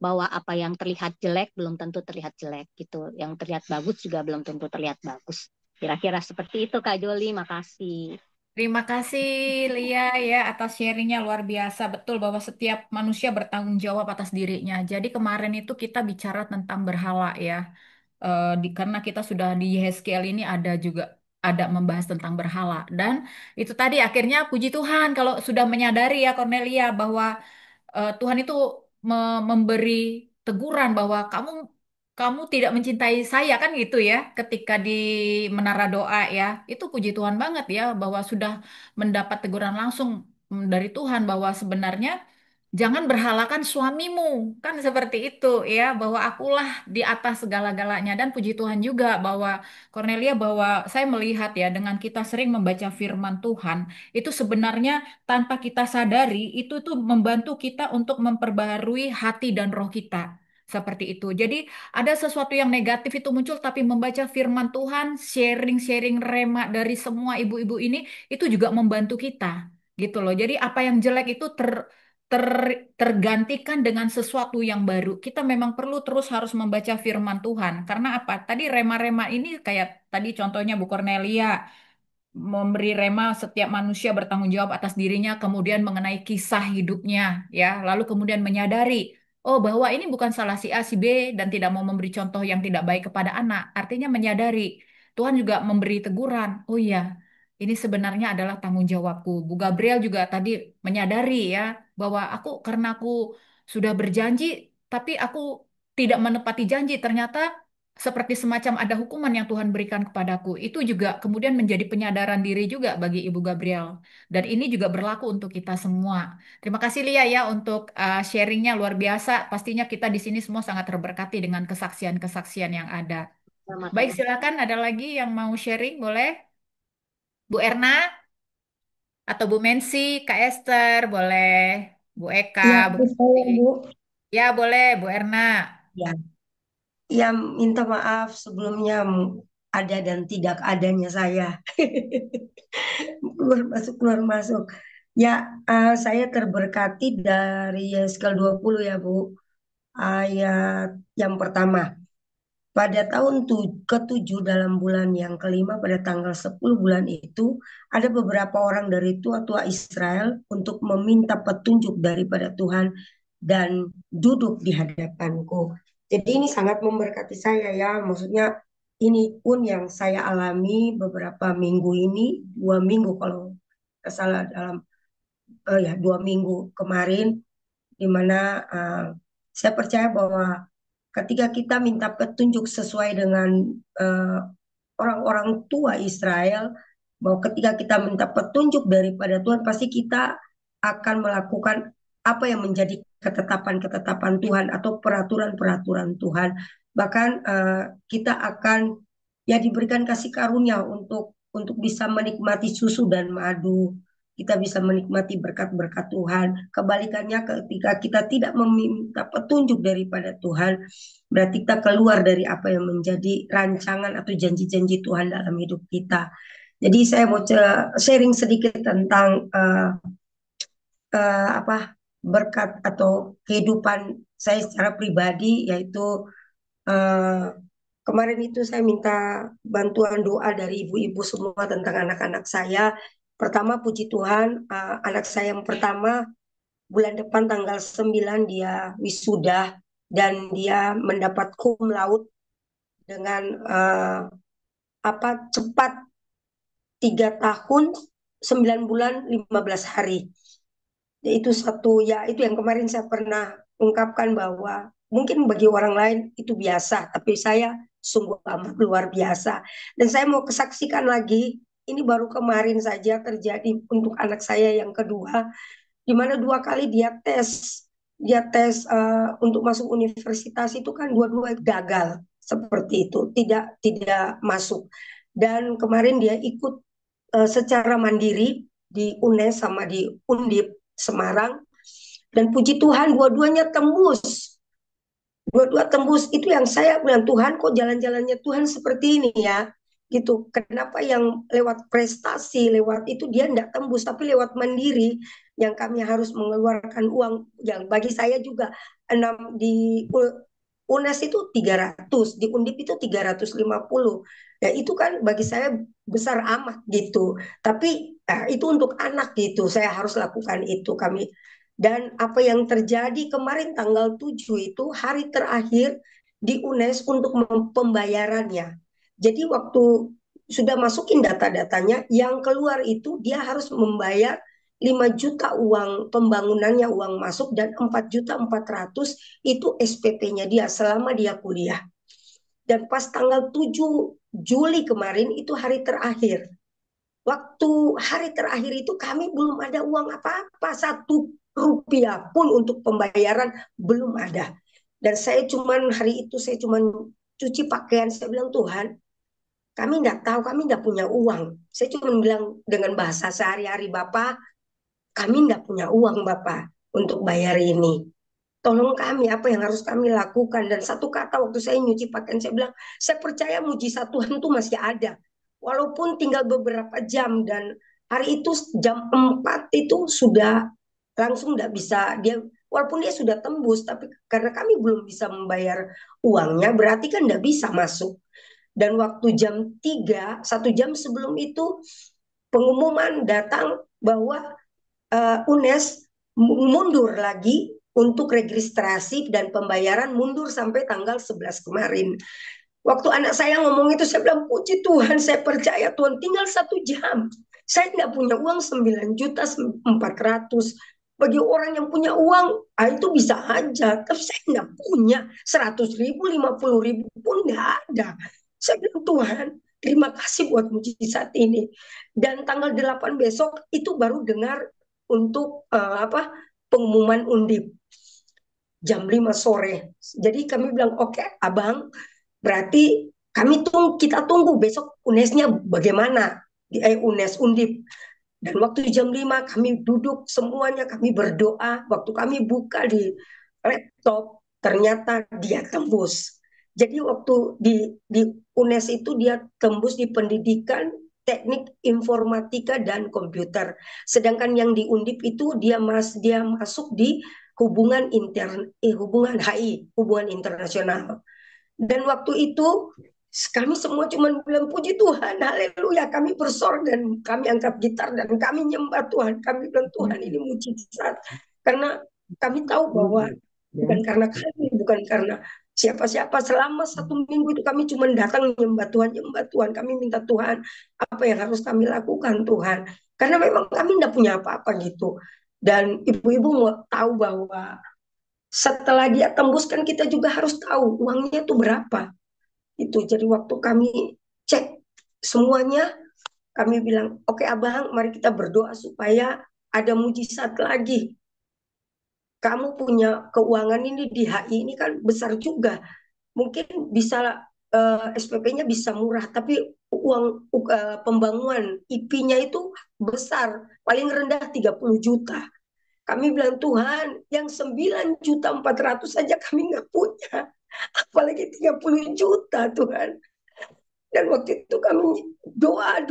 bahwa apa yang terlihat jelek belum tentu terlihat jelek gitu, yang terlihat bagus juga belum tentu terlihat bagus. Kira-kira seperti itu Kak Joli, makasih. Terima kasih Lia ya atas sharingnya, luar biasa. Betul bahwa setiap manusia bertanggung jawab atas dirinya. Jadi kemarin itu kita bicara tentang berhala ya. Karena kita sudah di YHSKL ini ada membahas tentang berhala, dan itu tadi akhirnya puji Tuhan kalau sudah menyadari ya Cornelia bahwa Tuhan itu memberi teguran bahwa kamu kamu tidak mencintai saya kan gitu ya, ketika di menara doa ya. Itu puji Tuhan banget ya bahwa sudah mendapat teguran langsung dari Tuhan bahwa sebenarnya jangan berhalakan suamimu, kan seperti itu ya, bahwa akulah di atas segala-galanya. Dan puji Tuhan juga bahwa Cornelia, bahwa saya melihat ya dengan kita sering membaca firman Tuhan, itu sebenarnya tanpa kita sadari itu tuh membantu kita untuk memperbaharui hati dan roh kita. Seperti itu. Jadi ada sesuatu yang negatif itu muncul, tapi membaca firman Tuhan, sharing-sharing rema dari semua ibu-ibu ini, itu juga membantu kita. Gitu loh. Jadi apa yang jelek itu tergantikan dengan sesuatu yang baru. Kita memang perlu terus harus membaca firman Tuhan. Karena apa? Tadi rema-rema ini kayak tadi contohnya Bu Cornelia memberi rema setiap manusia bertanggung jawab atas dirinya, kemudian mengenai kisah hidupnya, ya, lalu kemudian menyadari, oh bahwa ini bukan salah si A, si B, dan tidak mau memberi contoh yang tidak baik kepada anak. Artinya menyadari Tuhan juga memberi teguran. Oh iya, ini sebenarnya adalah tanggung jawabku. Bu Gabriel juga tadi menyadari ya bahwa karena aku sudah berjanji, tapi aku tidak menepati janji. Ternyata seperti semacam ada hukuman yang Tuhan berikan kepadaku. Itu juga kemudian menjadi penyadaran diri juga bagi Ibu Gabriel. Dan ini juga berlaku untuk kita semua. Terima kasih Lia ya untuk sharingnya luar biasa. Pastinya kita di sini semua sangat terberkati dengan kesaksian-kesaksian yang ada. Baik, Sama-sama. silakan ada lagi yang mau sharing, boleh? Bu Erna atau Bu Mensi, Kak Esther, boleh. Bu Eka, Ya, Bu saya Kristi. Bu. Ya, boleh, Bu Erna. Ya, ya minta maaf sebelumnya ada dan tidak adanya saya. Keluar masuk, keluar masuk. Ya, saya terberkati dari Yeskiel 20 ya Bu. Ayat yang pertama. Pada tahun ke-7 dalam bulan yang kelima pada tanggal 10 bulan itu ada beberapa orang dari tua-tua Israel untuk meminta petunjuk daripada Tuhan dan duduk di hadapanku. Jadi ini sangat memberkati saya ya, maksudnya ini pun yang saya alami beberapa minggu ini, 2 minggu kalau nggak salah dalam ya 2 minggu kemarin, di mana saya percaya bahwa ketika kita minta petunjuk sesuai dengan eh, orang-orang tua Israel, bahwa ketika kita minta petunjuk daripada Tuhan, pasti kita akan melakukan apa yang menjadi ketetapan-ketetapan Tuhan atau peraturan-peraturan Tuhan. Bahkan kita akan ya diberikan kasih karunia untuk bisa menikmati susu dan madu. Kita bisa menikmati berkat-berkat Tuhan. Kebalikannya ketika kita tidak meminta petunjuk daripada Tuhan, berarti kita keluar dari apa yang menjadi rancangan atau janji-janji Tuhan dalam hidup kita. Jadi saya mau sharing sedikit tentang apa berkat atau kehidupan saya secara pribadi, yaitu eh, kemarin itu saya minta bantuan doa dari ibu-ibu semua tentang anak-anak saya. Pertama, puji Tuhan, anak saya yang pertama bulan depan tanggal 9 dia wisuda dan dia mendapat cum laude dengan apa cepat 3 tahun 9 bulan 15 hari. Itu satu ya, itu yang kemarin saya pernah ungkapkan bahwa mungkin bagi orang lain itu biasa, tapi saya sungguh amat luar biasa. Dan saya mau kesaksikan lagi, ini baru kemarin saja terjadi untuk anak saya yang kedua, di mana 2 kali dia tes untuk masuk universitas itu kan dua-dua gagal seperti itu, tidak tidak masuk. Dan kemarin dia ikut secara mandiri di UNES sama di Undip Semarang, dan puji Tuhan dua-duanya tembus. Dua-dua tembus. Itu yang saya bilang, Tuhan kok jalan-jalannya Tuhan seperti ini ya, gitu. Kenapa yang lewat prestasi, lewat itu dia tidak tembus, tapi lewat mandiri yang kami harus mengeluarkan uang. Yang bagi saya juga 6 di UNES itu 300, di Undip itu 350. Ya itu kan bagi saya besar amat gitu. Tapi itu untuk anak gitu. Saya harus lakukan itu kami. Dan apa yang terjadi kemarin tanggal 7 itu hari terakhir di UNES untuk pembayarannya. Jadi waktu sudah masukin data-datanya, yang keluar itu dia harus membayar 5 juta uang pembangunannya, uang masuk, dan 4.400.000 itu SPP-nya dia selama dia kuliah. Dan pas tanggal 7 Juli kemarin itu hari terakhir. Waktu hari terakhir itu kami belum ada uang apa-apa, 1 rupiah pun untuk pembayaran belum ada. Dan saya cuman hari itu saya cuman cuci pakaian, saya bilang Tuhan, kami nggak tahu, kami nggak punya uang. Saya cuma bilang dengan bahasa sehari-hari, Bapak, kami nggak punya uang Bapak untuk bayar ini. Tolong kami, apa yang harus kami lakukan. Dan satu kata waktu saya nyuci pakaian, saya bilang, saya percaya mujizat Tuhan itu masih ada. Walaupun tinggal beberapa jam, dan hari itu jam 4 itu sudah langsung tidak bisa. Walaupun dia sudah tembus, tapi karena kami belum bisa membayar uangnya, berarti kan tidak bisa masuk. Dan waktu jam 3, 1 jam sebelum itu, pengumuman datang bahwa UNES mundur lagi untuk registrasi dan pembayaran, mundur sampai tanggal 11 kemarin. Waktu anak saya ngomong itu, saya bilang, puji Tuhan, saya percaya Tuhan, tinggal 1 jam. Saya nggak punya uang 9.400.000. Bagi orang yang punya uang, itu bisa aja. Tapi saya nggak punya 100.000, 50.000 pun nggak ada. Saya bilang, Tuhan, terima kasih buat mujizat ini. Dan tanggal 8 besok itu baru dengar untuk pengumuman undip jam 5 sore. Jadi kami bilang, oke, abang, berarti kita tunggu besok UNES-nya bagaimana, UNES undip. Dan waktu jam 5 kami duduk semuanya, kami berdoa. Waktu kami buka di laptop, ternyata dia tembus. Jadi waktu di UNES itu dia tembus di pendidikan teknik informatika dan komputer. Sedangkan yang di undip itu dia masuk di hubungan HI, hubungan internasional. Dan waktu itu kami semua cuma bilang, puji Tuhan, haleluya, kami bersorak dan kami angkat gitar dan kami nyembah Tuhan. Kami bilang, Tuhan, ini mujizat. Karena kami tahu bahwa bukan karena kami, bukan karena siapa-siapa. Selama 1 minggu itu kami cuma datang nyembah Tuhan, nyembah Tuhan. Kami minta Tuhan, apa yang harus kami lakukan Tuhan. Karena memang kami tidak punya apa-apa gitu. Dan ibu-ibu mau tahu bahwa setelah dia tembuskan, kita juga harus tahu uangnya itu berapa. Itu jadi waktu kami cek semuanya, kami bilang, oke abang, mari kita berdoa supaya ada mujizat lagi. Kamu punya keuangan ini di HI ini kan besar juga. Mungkin bisa SPP-nya bisa murah, tapi uang pembangunan IP-nya itu besar, paling rendah 30 juta. Kami bilang, Tuhan, yang 9.400.000 saja kami nggak punya. Apalagi 30 juta, Tuhan. Dan waktu itu kami doa,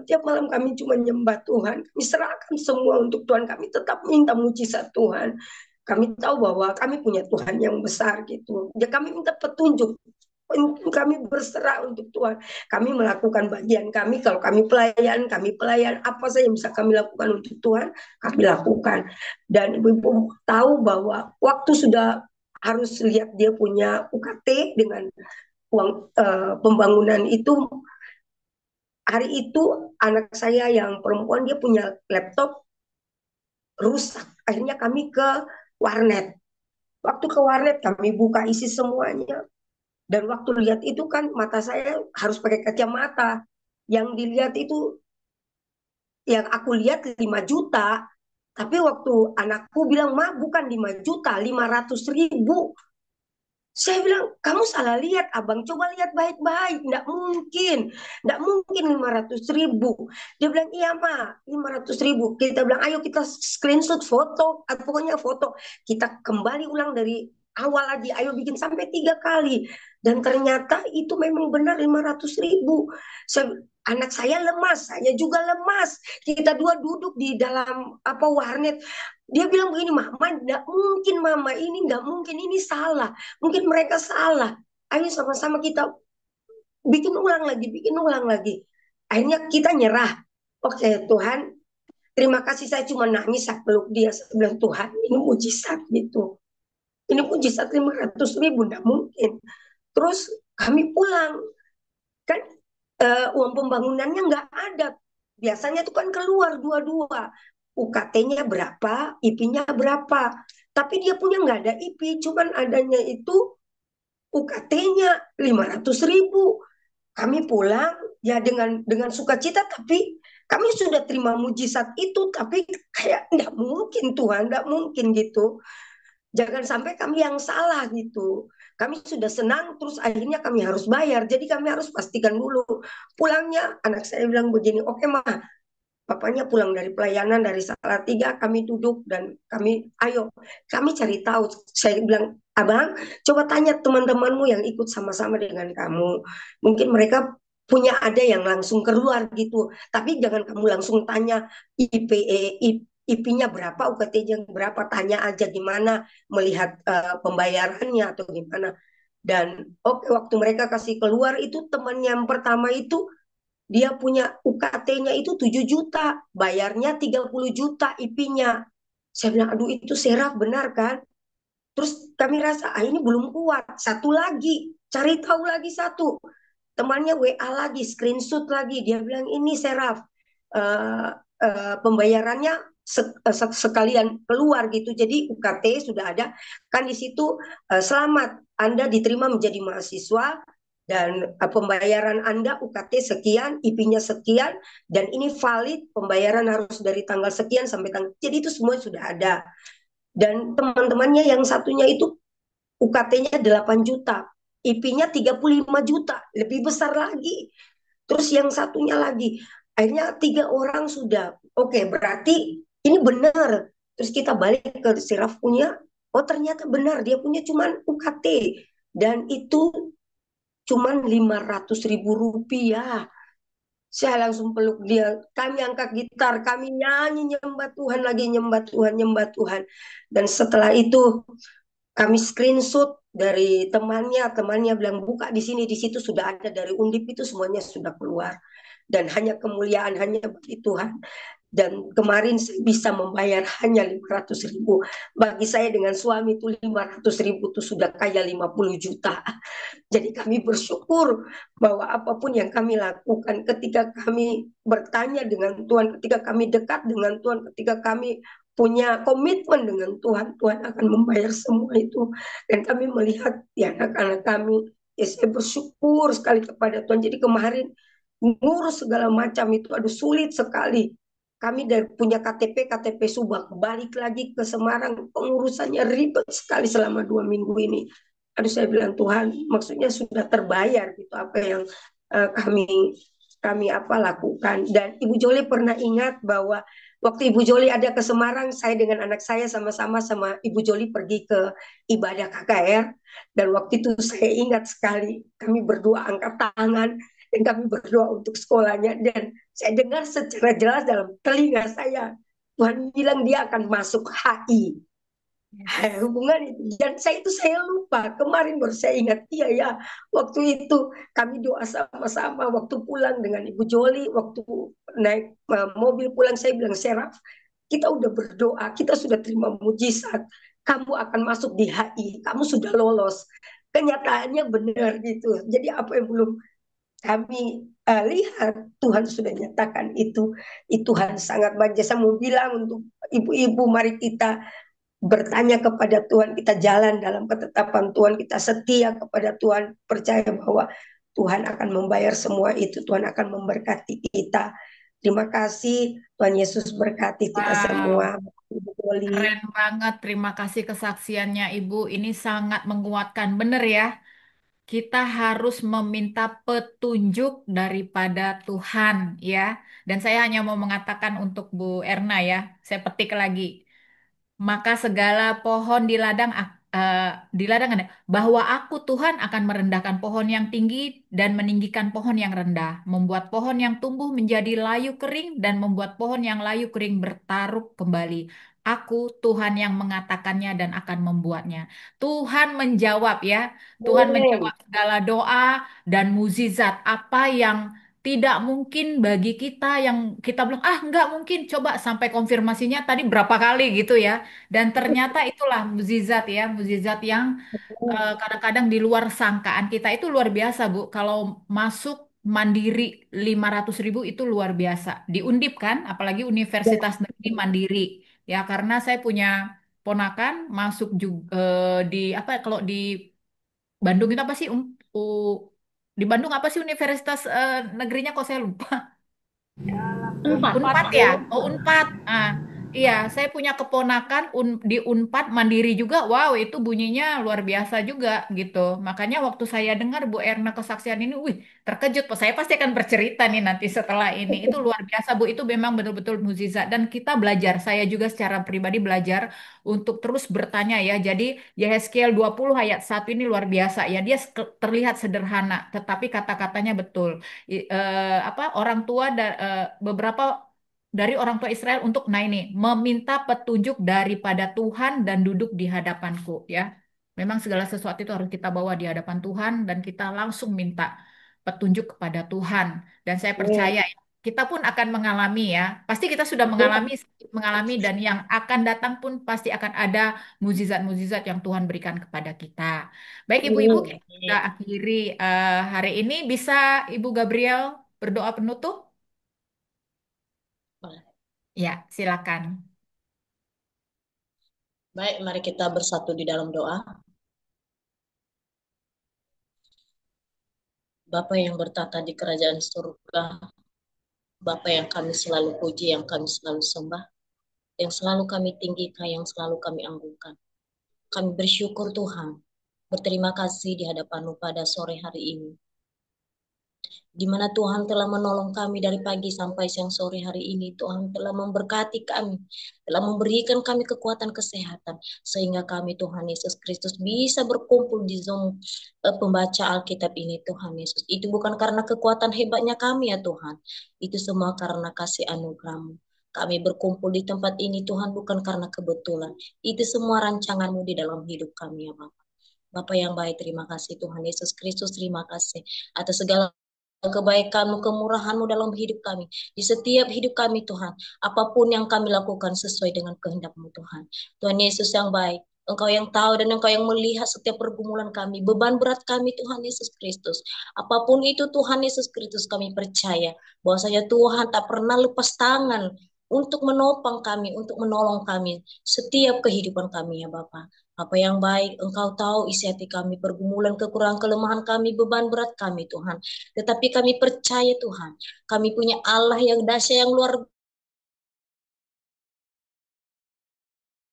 tiap malam kami cuma nyembah Tuhan. Kami serahkan semua untuk Tuhan. Kami tetap minta mujizat Tuhan. Kami tahu bahwa kami punya Tuhan yang besar gitu. Ya, kami minta petunjuk. Kami berserah untuk Tuhan. Kami melakukan bagian kami. Kalau kami pelayan, apa saja yang bisa kami lakukan untuk Tuhan, kami lakukan. Dan ibu-ibu tahu bahwa waktu sudah harus lihat dia punya UKT dengan uang pembangunan itu. Hari itu anak saya yang perempuan, dia punya laptop rusak. Akhirnya kami ke warnet. Waktu ke warnet kami buka isi semuanya. Dan waktu lihat itu kan mata saya harus pakai kacamata. Yang dilihat itu, yang aku lihat 5 juta. Tapi waktu anakku bilang, Ma, bukan 5 juta, 500.000. Saya bilang, kamu salah lihat abang, coba lihat baik-baik. Nggak mungkin 500.000. Dia bilang, iya Ma, 500.000. Kita bilang, ayo kita screenshot foto, pokoknya foto. Kita kembali ulang dari awal lagi, ayo bikin sampai 3 kali. Dan ternyata itu memang benar 500.000. Anak saya lemas, saya juga lemas. Kita dua duduk di dalam warnet. Dia bilang begini, Mama, nggak mungkin Mama, ini nggak mungkin, ini salah. Mungkin mereka salah. Ayo sama-sama kita bikin ulang lagi. Akhirnya kita nyerah. Oke Tuhan, terima kasih, saya cuma nangis, saya peluk dia. Saya bilang, Tuhan, ini mujizat gitu. Ini mujizat 500.000, nggak mungkin. Terus kami pulang. Kan uang pembangunannya nggak ada. Biasanya itu kan keluar dua-dua. UKT-nya berapa, IP-nya berapa. Tapi dia punya nggak ada IP, cuman adanya itu UKT-nya 500.000. Kami pulang ya dengan sukacita, tapi kami sudah terima mujizat itu, tapi kayak nggak mungkin Tuhan, nggak mungkin gitu. Jangan sampai kami yang salah gitu. Kami sudah senang, terus akhirnya kami harus bayar. Jadi kami harus pastikan dulu. Pulangnya anak saya bilang begini, oke Ma, papanya pulang dari pelayanan dari Salatiga, kami duduk dan kami cari tahu. Saya bilang, abang, coba tanya teman-temanmu yang ikut sama-sama dengan kamu. Mungkin mereka punya ada yang langsung keluar gitu. Tapi jangan kamu langsung tanya IP-nya berapa, UKT-nya berapa, tanya aja gimana melihat pembayarannya atau gimana. Dan waktu mereka kasih keluar itu, teman yang pertama itu dia punya UKT-nya itu 7 juta, bayarnya 30 juta IP-nya. Saya bilang, aduh itu serap benar kan? Terus kami rasa, ini belum kuat. Satu lagi, Cari tahu lagi satu, temannya WA lagi, screenshot lagi, dia bilang ini Seraf, eh, pembayarannya sekalian keluar gitu. Jadi UKT sudah ada kan di situ, selamat Anda diterima menjadi mahasiswa dan pembayaran Anda UKT sekian, IP-nya sekian, dan ini valid pembayaran harus dari tanggal sekian sampai tanggal. Jadi itu semua sudah ada. Dan teman-temannya yang satunya itu UKT-nya 8 juta, IP-nya 35 juta, lebih besar lagi. Terus yang satunya lagi, akhirnya 3 orang sudah. Oke, berarti ini benar. Terus kita balik ke Siraf punya, oh ternyata benar, dia punya cuman UKT. Dan itu cuman 500.000 rupiah. Saya langsung peluk dia. Kami angkat gitar, kami nyanyi nyembah Tuhan lagi, nyembah Tuhan, nyembah Tuhan. Dan setelah itu kami screenshot dari temannya bilang buka di sini, di situ sudah ada dari Undip itu semuanya sudah keluar. Dan hanya kemuliaan hanya bagi Tuhan. Dan kemarin saya bisa membayar hanya 500.000. Bagi saya dengan suami itu 500.000 itu sudah kayak 50 juta. Jadi kami bersyukur bahwa apapun yang kami lakukan, ketika kami bertanya dengan Tuhan, ketika kami dekat dengan Tuhan, ketika kami punya komitmen dengan Tuhan, Tuhan akan membayar semua itu. Dan kami melihat ya anak-anak kami, ya saya bersyukur sekali kepada Tuhan. Jadi kemarin ngurus segala macam itu aduh sulit sekali. Kami dari punya KTP Subang, balik lagi ke Semarang, pengurusannya ribet sekali selama 2 minggu ini. Aduh saya bilang Tuhan, maksudnya sudah terbayar gitu apa yang kami kami apa lakukan. Dan Ibu Joli pernah ingat bahwa waktu Ibu Joli ada ke Semarang, saya dengan anak saya sama-sama sama Ibu Joli pergi ke ibadah KKR. Dan waktu itu saya ingat sekali, kami berdua angkat tangan dan kami berdoa untuk sekolahnya. Dan saya dengar secara jelas dalam telinga saya, Tuhan bilang dia akan masuk HI. Hubungan itu, dan saya lupa kemarin baru saya ingat, iya ya waktu itu kami doa sama-sama waktu pulang dengan Ibu Joli, waktu naik mobil pulang saya bilang Seraf, kita udah berdoa, kita sudah terima mujizat, kamu akan masuk di HI, kamu sudah lolos. Kenyataannya benar gitu. Jadi apa yang belum kami lihat, Tuhan sudah nyatakan itu. Tuhan sangat baik. Saya mau bilang untuk ibu-ibu, mari kita bertanya kepada Tuhan, kita jalan dalam ketetapan Tuhan, kita setia kepada Tuhan, percaya bahwa Tuhan akan membayar semua itu, Tuhan akan memberkati kita. Terima kasih, Tuhan Yesus berkati kita semua. Keren banget, terima kasih kesaksiannya Ibu. Ini sangat menguatkan, bener ya. Kita harus meminta petunjuk daripada Tuhan ya. Dan saya hanya mau mengatakan untuk Bu Erna ya, saya petik lagi. Maka segala pohon di ladang ada bahwa aku Tuhan akan merendahkan pohon yang tinggi dan meninggikan pohon yang rendah, membuat pohon yang tumbuh menjadi layu kering dan membuat pohon yang layu kering bertaruk kembali. Aku Tuhan yang mengatakannya dan akan membuatnya. Tuhan menjawab ya. Tuhan menjawab segala doa dan mukjizat apa yang tidak mungkin bagi kita yang kita bilang ah nggak mungkin, coba sampai konfirmasinya tadi berapa kali gitu ya. Dan ternyata itulah mukjizat ya, mukjizat yang kadang-kadang di luar sangkaan kita itu luar biasa, Bu. Kalau masuk mandiri 500.000 itu luar biasa. Di Undip kan, apalagi Universitas Negeri Mandiri. Ya, karena saya punya ponakan masuk juga di apa kalau di Bandung itu apa sih? Di Bandung apa sih universitas negerinya kok saya lupa. Unpad. Unpad ya? Oh, Unpad. Ah, iya, saya punya keponakan di Unpad Mandiri juga. Wow, itu bunyinya luar biasa juga gitu. Makanya waktu saya dengar Bu Erna kesaksian ini, wih, terkejut. Saya pasti akan bercerita nih nanti setelah ini. Itu luar biasa, Bu. Itu memang betul-betul mukjizat dan kita belajar. Saya juga secara pribadi belajar untuk terus bertanya ya. Jadi Yehezkiel 20 ayat 1 ini luar biasa ya. Dia terlihat sederhana, tetapi kata-katanya betul. Apa orang tua beberapa dari orang tua Israel untuk nah ini meminta petunjuk daripada Tuhan dan duduk di hadapanku ya. Memang segala sesuatu itu harus kita bawa di hadapan Tuhan dan kita langsung minta petunjuk kepada Tuhan. Dan saya percaya ya, kita pun akan mengalami ya. Pasti kita sudah mengalami dan yang akan datang pun pasti akan ada mukjizat-mukjizat yang Tuhan berikan kepada kita. Baik Ibu-ibu, kita sudah akhiri hari ini. Bisa Ibu Gabriel berdoa penutup? Ya, silakan. Baik, mari kita bersatu di dalam doa. Bapa yang bertata di kerajaan surga, Bapa yang kami selalu puji, yang kami selalu sembah, yang selalu kami tinggikan, yang selalu kami anggungkan. Kami bersyukur Tuhan, berterima kasih di hadapan-Mu pada sore hari ini, di mana Tuhan telah menolong kami dari pagi sampai siang sore hari ini. Tuhan telah memberkati kami, telah memberikan kami kekuatan kesehatan, sehingga kami Tuhan Yesus Kristus bisa berkumpul di Zoom pembaca Alkitab ini Tuhan Yesus. Itu bukan karena kekuatan hebatnya kami ya Tuhan, itu semua karena kasih anugerah-Mu. Kami berkumpul di tempat ini Tuhan bukan karena kebetulan, itu semua rancangan-Mu di dalam hidup kami ya Bapak. Bapak yang baik, terima kasih Tuhan Yesus Kristus, terima kasih atas segala kebaikan-Mu, kemurahan-Mu dalam hidup kami. Di setiap hidup kami Tuhan, apapun yang kami lakukan sesuai dengan kehendak-Mu Tuhan. Tuhan Yesus yang baik, Engkau yang tahu dan Engkau yang melihat setiap pergumulan kami, beban berat kami Tuhan Yesus Kristus. Apapun itu Tuhan Yesus Kristus, kami percaya bahwasanya Tuhan tak pernah lepas tangan untuk menopang kami, untuk menolong kami setiap kehidupan kami ya Bapak. Apa yang baik, Engkau tahu isi hati kami, pergumulan, kekurangan, kelemahan kami, beban berat kami Tuhan. Tetapi kami percaya Tuhan, kami punya Allah yang dahsyat, yang luar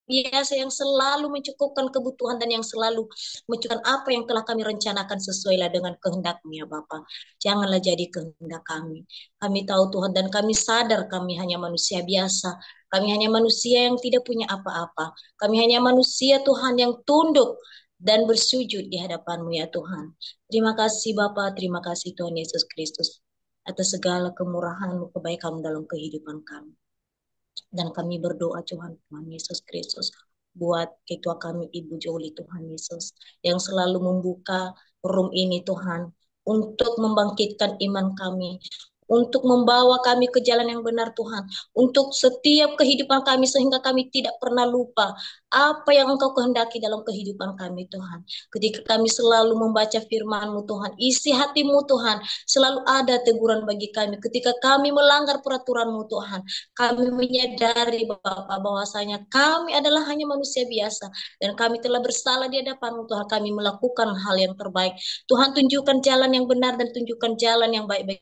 biasa, yang selalu mencukupkan kebutuhan dan yang selalu mencukupkan apa yang telah kami rencanakan sesuailah dengan kehendak-Mu ya Bapa. Janganlah jadi kehendak kami. Kami tahu Tuhan dan kami sadar kami hanya manusia biasa. Kami hanya manusia yang tidak punya apa-apa. Kami hanya manusia Tuhan yang tunduk dan bersujud di hadapan-Mu ya Tuhan. Terima kasih Bapa, terima kasih Tuhan Yesus Kristus atas segala kemurahan-Mu, kebaikan-Mu dalam kehidupan kami. Dan kami berdoa Tuhan Yesus Kristus buat ketua kami Ibu Joli Tuhan Yesus yang selalu membuka room ini Tuhan untuk membangkitkan iman kami, untuk membawa kami ke jalan yang benar Tuhan, untuk setiap kehidupan kami sehingga kami tidak pernah lupa apa yang Engkau kehendaki dalam kehidupan kami Tuhan. Ketika kami selalu membaca firman-Mu Tuhan, isi hati-Mu Tuhan, selalu ada teguran bagi kami. Ketika kami melanggar peraturan-Mu Tuhan, kami menyadari Bapak bahwasanya kami adalah hanya manusia biasa dan kami telah bersalah di hadapan-Mu Tuhan. Kami melakukan hal yang terbaik. Tuhan tunjukkan jalan yang benar dan tunjukkan jalan yang baik-baik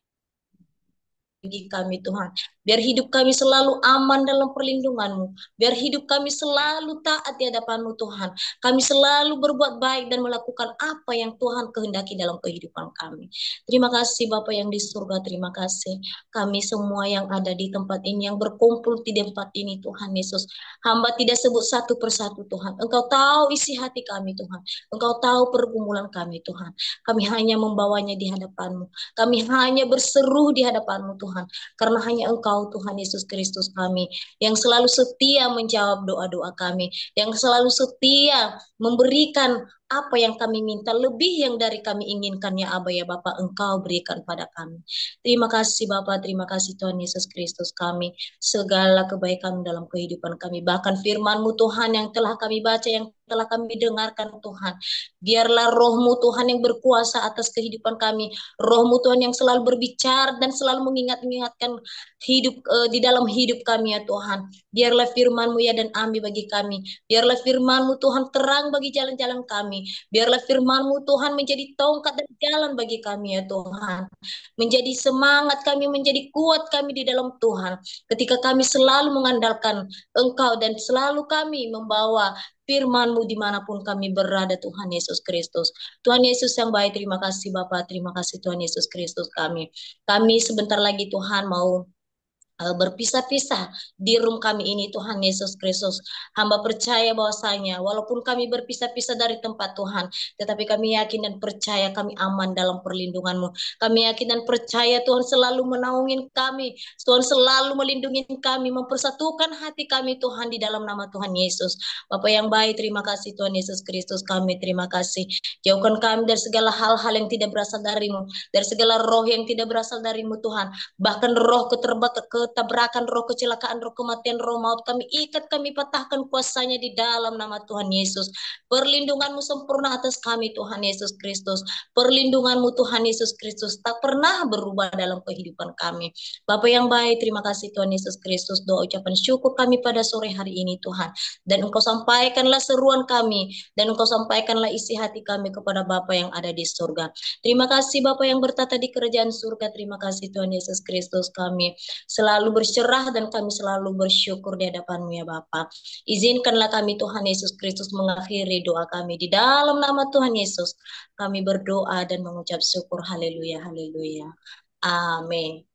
bagi kami Tuhan. Biar hidup kami selalu aman dalam perlindungan-Mu. Biar hidup kami selalu taat di hadapan-Mu Tuhan. Kami selalu berbuat baik dan melakukan apa yang Tuhan kehendaki dalam kehidupan kami. Terima kasih Bapa yang di surga, terima kasih. Kami semua yang ada di tempat ini, yang berkumpul di tempat ini Tuhan Yesus. Hamba tidak sebut satu persatu Tuhan. Engkau tahu isi hati kami Tuhan. Engkau tahu pergumulan kami Tuhan. Kami hanya membawanya di hadapan-Mu. Kami hanya berseru di hadapan-Mu Tuhan. Karena hanya Engkau Tuhan Yesus Kristus kami yang selalu setia menjawab doa-doa kami, yang selalu setia memberikan apa yang kami minta, lebih yang dari kami inginkan ya Aba ya Bapa, Engkau berikan pada kami. Terima kasih Bapa, terima kasih Tuhan Yesus Kristus kami, segala kebaikan dalam kehidupan kami, bahkan firman-Mu Tuhan yang telah kami baca, yang telah kami dengarkan Tuhan, biarlah Roh-Mu Tuhan yang berkuasa atas kehidupan kami, Roh-Mu Tuhan yang selalu berbicara dan selalu mengingatkan hidup di dalam hidup kami ya Tuhan. Biarlah firman-Mu ya dan amin bagi kami. Biarlah firman-Mu Tuhan terang bagi jalan-jalan kami. Biarlah firman-Mu Tuhan menjadi tongkat dan jalan bagi kami ya Tuhan. Menjadi semangat kami, menjadi kuat kami di dalam Tuhan. Ketika kami selalu mengandalkan Engkau dan selalu kami membawa firman-Mu dimanapun kami berada Tuhan Yesus Kristus. Tuhan Yesus yang baik, terima kasih Bapak, terima kasih Tuhan Yesus Kristus kami. Kami sebentar lagi Tuhan mau berpisah-pisah di room kami ini Tuhan Yesus Kristus. Hamba percaya bahwasanya walaupun kami berpisah-pisah dari tempat Tuhan, tetapi kami yakin dan percaya kami aman dalam perlindungan-Mu. Kami yakin dan percaya Tuhan selalu menaungin kami, Tuhan selalu melindungi kami, mempersatukan hati kami Tuhan di dalam nama Tuhan Yesus. Bapa yang baik, terima kasih Tuhan Yesus Kristus, kami terima kasih. Jauhkan kami dari segala hal-hal yang tidak berasal dari-Mu, dari segala roh yang tidak berasal dari-Mu Tuhan. Bahkan roh ketabrakan, roh kecelakaan, roh kematian, roh maut, kami ikat, kami patahkan kuasanya di dalam nama Tuhan Yesus. Perlindungan-Mu sempurna atas kami Tuhan Yesus Kristus. Perlindungan-Mu Tuhan Yesus Kristus tak pernah berubah dalam kehidupan kami. Bapa yang baik, terima kasih Tuhan Yesus Kristus. Doa ucapan syukur kami pada sore hari ini Tuhan. Dan Engkau sampaikanlah seruan kami, dan Engkau sampaikanlah isi hati kami kepada Bapa yang ada di surga. Terima kasih Bapa yang bertata di kerajaan surga. Terima kasih Tuhan Yesus Kristus, kami selalu berserah dan kami selalu bersyukur di hadapan-Mu ya Bapa. Izinkanlah kami Tuhan Yesus Kristus mengakhiri doa kami di dalam nama Tuhan Yesus. Kami berdoa dan mengucap syukur. Haleluya, haleluya. Amin.